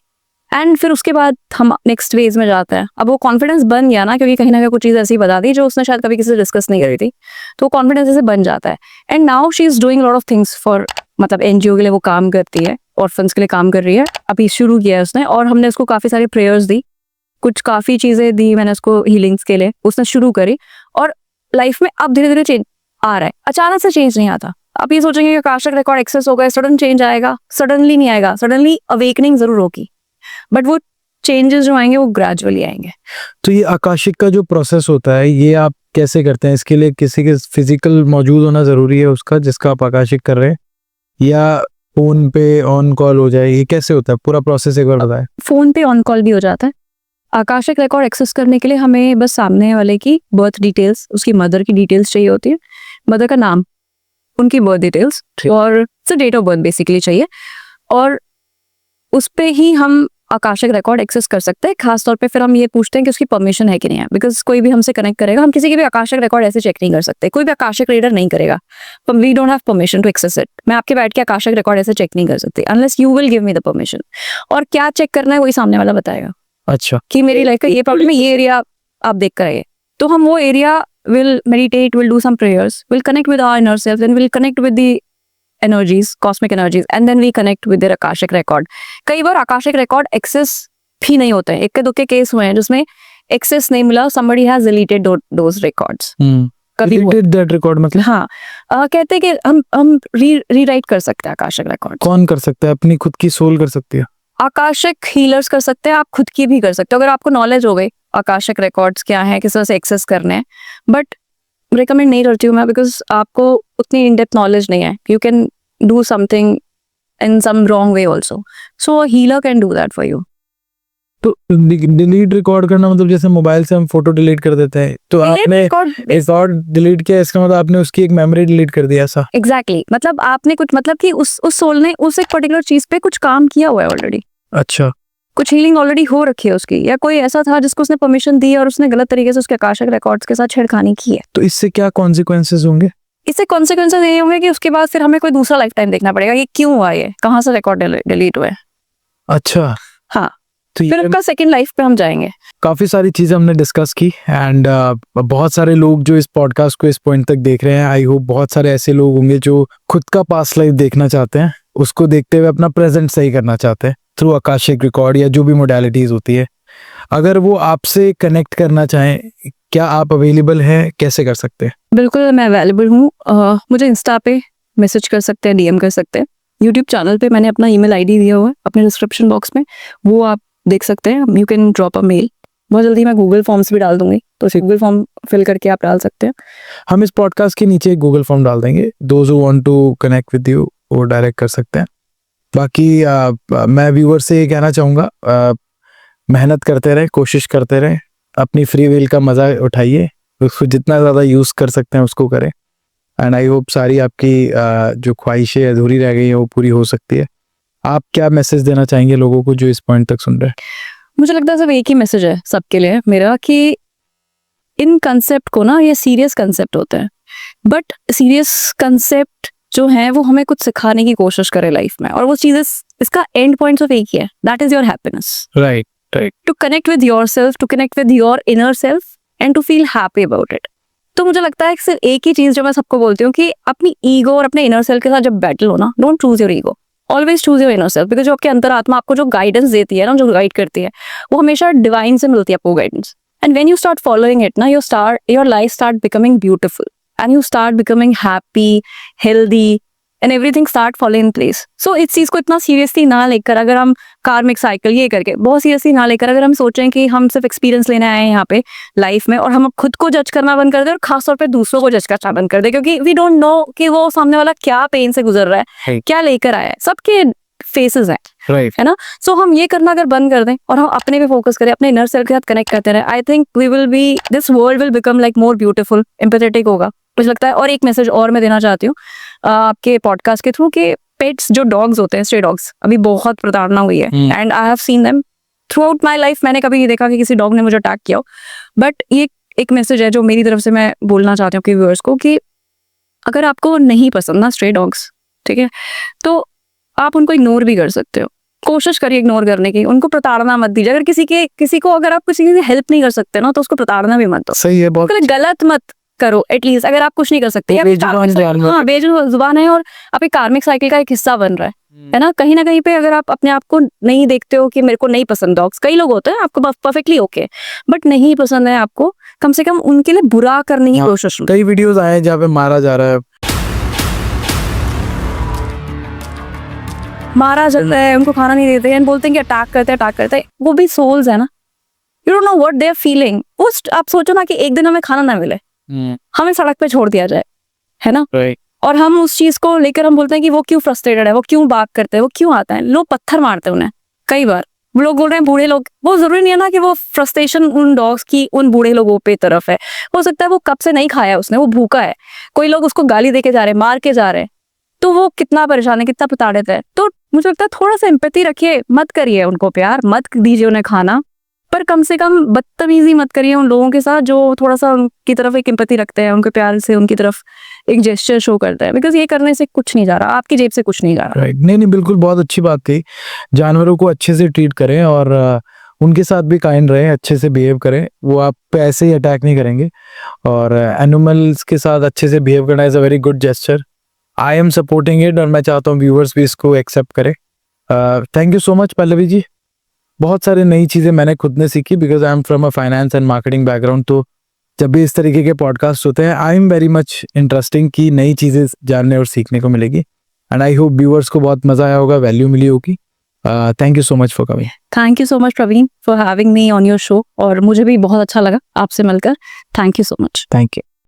And फिर उसके बाद हम नेक्स्ट फेज में जाते हैं। अब वो कॉन्फिडेंस बन गया ना, क्योंकि कहीं ना कहीं कुछ चीज़ ऐसी बता दी जो उसने शायद कभी किसी से डिस्कस नहीं करी थी, तो कॉन्फिडेंस ऐसे बन जाता है। And now she is doing lot of things for, मतलब एनजीओ के लिए वो काम करती है, ऑर्फन्स के लिए काम कर रही है, अभी शुरू किया है उसने। और हमने उसको काफ़ी सारी प्रेयर्स दी, कुछ काफ़ी चीज़ें दी मैंने उसको हीलिंग्स के लिए, उसने शुरू करी। और लाइफ में अब धीरे धीरे चेंज आ रहा है, अचानक से चेंज नहीं आता। आप ये सोचेंगे कि आकाशिक रिकॉर्ड एक्सेस हो गया, सडन चेंज आएगा, सडनली नहीं आएगा। सडनली अवेकनिंग जरूर होगी, बट वो चेंजेस जो आएंगे वो ग्रेजुअली आएंगे। तो ये आकाशिक का जो प्रोसेस होता है ये आप कैसे करते हैं? इसके लिए किसी के फिजिकल मौजूद होना जरूरी है उसका, जिसका आप आकाशिक कर रहे हैं, या फोन पे ऑन कॉल हो जाए? ये कैसे होता है पूरा प्रोसेस, एक बार बताएं। फोन पे ऑन कॉल भी हो जाता है। आकाशिक रिकॉर्ड एक्सेस करने के लिए हमें बस सामने वाले की बर्थ डिटेल्स, उसकी मदर की डिटेल्स चाहिए होती है, मदर का नाम, उनकी बर्थ डिटेल्स ठीक। और डेट ऑफ बर्थ बेसिकली चाहिए, और उस पे ही हम आकाशिक रिकॉर्ड एक्सेस कर सकते हैं। खास तौर पे फिर हम ये पूछते हैं कि उसकी परमिशन है कि नहीं है, बिकॉज कोई भी हमसे कनेक्ट करेगा, हम किसी के भी आकाशिक रिकॉर्ड ऐसे चेक नहीं कर सकते, कोई भी आकाशिक रीडर नहीं करेगा, we don't have permission to access it. मैं आपके बैठ के आकाशिक रिकॉर्ड ऐसे चेक नहीं कर सकती unless you will give me the permission. और क्या चेक करना है वही सामने वाला बताएगा अच्छा, कि मेरी लाइफ का ये प्रॉब्लम है, ये एरिया आप देख कर आइए, तो हम वो area will meditate, will do some prayers, will connect with our inner self, then will connect with the energies, cosmic energies, and then we connect with their akashic record. कई बार आकाशिक रिकॉर्ड एक्सेस भी नहीं होते हैं, इक्के दुक्के case हुए हैं जिसमें एक्सेस नहीं मिला, somebody has deleted those records। कभी हुआ। Deleted that record मतलब हाँ, कहते हैं कि हम रीराइट कर सकते हैं आकाशिक रिकॉर्ड। कौन कर सकता है? अपनी खुद की सोल कर सकती है? आकाशिक हीलर्स कर सकते हैं, आप खुद की भी कर सकते हो अगर आपको नॉलेज हो गई आकाशिक रिकॉर्ड्स क्या है, किस तरह से एक्सेस करने हैं। बट रिकमेंड नहीं करती हूँ मैं, बिकॉज आपको उतनी इन डेप्थ नॉलेज नहीं है, you can do something in some wrong way also, so healer can do that for you. तो डिलीट रिकॉर्ड करना मतलब जैसे मोबाइल से हम फोटो डिलीट कर देते हैं, तो आपने रिकॉर्ड डिलीट किया, इसका मतलब आपने उसकी एक मेमोरी डिलीट कर दिया ऐसा? एग्जैक्टली, मतलब आपने कुछ, मतलब कि उस सोल ने उस एक पर्टिकुलर चीज पे कुछ काम किया हुआ है ऑलरेडी, अच्छा, कुछ हीलिंग ऑलरेडी हो रखी है उसकी, या कोई ऐसा था जिसको उसने परमिशन दी और उसने गलत तरीके से उसके आकाशिक रिकॉर्ड्स के साथ छेड़खानी की है। तो इससे क्या कॉन्सिक्वेंसेस होंगे? इससे कॉन्सिक्वेंसेस ये होंगे कि उसके बाद फिर हमें कोई दूसरा लाइफ टाइम देखना पड़ेगा, ये क्यों हुआ, ये कहाँ से रिकॉर्ड डिलीट हुए। अच्छा, हाँ, तो फिर ये उसका सेकंड लाइफ पे हम जाएंगे। काफी सारी चीजें हमने डिस्कस की, एंड बहुत सारे लोग जो इस पॉडकास्ट को इस पॉइंट तक देख रहे हैं, आई होप बहुत सारे ऐसे लोग होंगे जो खुद का पास्ट लाइफ देखना चाहते हैं, उसको देखते हुए अपना प्रेजेंट सही करना चाहते हैं थ्रू आकाशिक रिकॉर्ड या जो भी मोडालिटीज होती है। अगर वो आपसे कनेक्ट करना चाहें, क्या आप अवेलेबल हैं? कैसे कर सकते हैं? बिल्कुल मैं अवेलेबल हूँ, मुझे इंस्टा पे मैसेज कर सकते हैं, डीएम कर सकते हैं। यूट्यूब चैनल पे मैंने अपना ईमेल आईडी दिया हुआ है अपने डिस्क्रिप्शन बॉक्स में, वो आप देख सकते हैं। You can drop a mail, बहुत जल्दी मैं गूगल फॉर्म्स भी डाल दूंगी, तो गूगल फॉर्म फिल करके आप डाल सकते हैं। हम इस पॉडकास्ट के नीचे एक गूगल फॉर्म डाल देंगे, those who want to connect with you वो डायरेक्ट कर सकते हैं। बाकी मैं व्यूअर से ये कहना चाहूँगा, मेहनत करते रहे, कोशिश करते रहे, अपनी फ्री विल का मज़ा उठाइए, उसको जितना ज़्यादा यूज़ कर सकते हैं उसको करें, एंड आई होप सारी आपकी जो ख्वाहिशें अधूरी रह गई हैं वो पूरी हो सकती है। आप क्या मैसेज देना चाहेंगे लोगों को जो इस पॉइंट तक सुन रहे हैं? मुझे लगता है सिर्फ एक ही मैसेज है सबके लिए मेरा, कि इन कंसेप्ट को ना, ये सीरियस कंसेप्ट होते हैं, बट सीरियस कंसेप्ट जो है वो हमें कुछ सिखाने की कोशिश करे लाइफ में, और वो चीज़ें, इसका एंड पॉइंट ऑफ एक ही है, that is your happiness. Right, right. To connect with your self, to connect with your inner self and to feel happy about it. तो मुझे लगता है कि सिर्फ एक ही चीज जो मैं सबको बोलती हूँ कि अपनी ईगो और अपने इनर सेल्फ के साथ जब बैटल हो ना, don't choose your ego, always choose your inner self, because जो आपके अंतरात्मा आपको जो गाइडेंस देती है ना, जो गाइड करती है, वो हमेशा डिवाइन से मिलती है आपको guidance. And when you start following it ना, your life start becoming beautiful and you start becoming happy, healthy, and everything start following in place. So इस चीज को इतना सीरियसली ना लेकर, अगर हम कार्मिक साइकिल ये करके बहुत सीरियसली ना लेकर, अगर हम सोचें कि हम सिर्फ एक्सपीरियंस लेने आए हैं यहाँ पे लाइफ में, और हम खुद को जज करना बंद कर दें और खासतौर पे दूसरों को जज करना बंद कर दें, क्योंकि वी डोंट नो कि वो सामने वाला क्या पेन से गुजर रहा है, क्या लेकर आया है, सबके फेसेस हैं, राइट, है ना। सो हम ये करना अगर बंद कर दें और हम अपने पे फोकस करें, अपने इनर सेल्फ के साथ कनेक्ट करते रहे, I think we will be, this world will become like more beautiful, empathetic होगा, मुझे लगता है। और एक मैसेज और मैं देना चाहती हूँ आपके पॉडकास्ट के थ्रू, कि पेट्स जो डॉग्स होते हैं, स्ट्रे डॉग्स, अभी बहुत प्रताड़ना हुई है, and I have seen them through out my life. मैंने कभी नहीं देखा कि किसी डॉग ने मुझे अटैक किया हो, बट ये एक मैसेज है जो मेरी तरफ से मैं बोलना चाहती हूँ कि व्यूअर्स को, कि अगर आपको नहीं पसंद ना स्ट्रे डॉग्स, ठीक है, तो आप उनको इग्नोर भी कर सकते हो, कोशिश करिए इग्नोर करने की, उनको प्रताड़ना मत दीजिए। अगर किसी को अगर आप किसी की हेल्प नहीं कर सकते ना, तो उसको प्रताड़ना भी मत दो, सही है, बहुत गलत मत करो। एटलीस्ट अगर आप कुछ नहीं कर सकते, हाँ, बेजुबान है और आपके कार्मिक साइकिल का एक हिस्सा बन रहा है ना, कहीं ना कहीं पे अगर आप अपने आप को नहीं देखते हो कि मेरे को नहीं पसंद डॉग्स, कई लोग होते हैं आपको परफेक्टली ओके, बट नहीं पसंद है आपको, कम से कम उनके लिए बुरा करने की कोशिश। कई वीडियोस आए हैं जहाँ पे मारा जा रहा है। मारा जाता है, उनको खाना नहीं देते हैं, बोलते हैं कि अटैक करते हैं। वो भी सोल्स है ना, you don't know what they are feeling. आप सोचो ना कि एक दिन हमें खाना ना मिले, हमें सड़क पे छोड़ दिया जाए, है ना, और हम उस चीज को लेकर हम बोलते हैं कि वो क्यों फ्रस्ट्रेटेड है, वो क्यों बात करते हैं, वो क्यों आता है। लोग पत्थर मारते हैं उन्हें कई बार। वो लोग बोल रहे हैं बूढ़े लोग, वो जरूरी नहीं है ना कि वो फ्रस्ट्रेशन उन डॉग्स की उन बूढ़े लोगों पे तरफ है। हो सकता है वो कब से नहीं खाया उसने, वो भूखा है, कोई लोग उसको गाली देके जा रहे हैं, मार के जा रहे हैं, तो वो कितना परेशान है, कितना प्रताड़ित है। तो मुझे लगता है थोड़ा सा एम्पैथी रखिए, मत करिए उनको प्यार, मत दीजिए उन्हें खाना, पर कम से कम बदतमीजी मत करिए उन लोगों के साथ जो थोड़ा सा उनकी तरफ एक एम्पैथी रखते हैं, उनके प्यार से उनकी तरफ एक जेस्चर शो करते हैं। बिकॉज ये करने से कुछ नहीं जा रहा, आपकी जेब से कुछ नहीं जा रहा। राइट, नहीं बिल्कुल बहुत अच्छी बात कही। जानवरों को अच्छे से ट्रीट करें और उनके साथ भी काइंड रहें, अच्छे से बिहेव करें, वो आप पे ऐसे ही अटैक नहीं करेंगे। और एनिमल्स के साथ अच्छे से बिहेव करना is a very good gesture. I am supporting it और मैं चाहता हूँ व्यूअर्स भी इसको एक्सेप्ट करें। Thank you so much Pallavi ji. बहुत सारी नई चीज़ें मैंने खुद ने सीखी, because I am from a finance and marketing background. तो जब भी इस तरीके के पॉडकास्ट होते हैं, I am very much interesting कि नई चीज़ें जानने और सीखने को मिलेगी। एंड आई होप व्यूअर्स को बहुत मज़ा आया होगा, वैल्यू मिली होगी। Thank you so much for coming. Thank you so much Praveen for having me on your show, और मुझे भी बहुत अच्छा लगा आपसे मिलकर। Thank you so much. Thank you.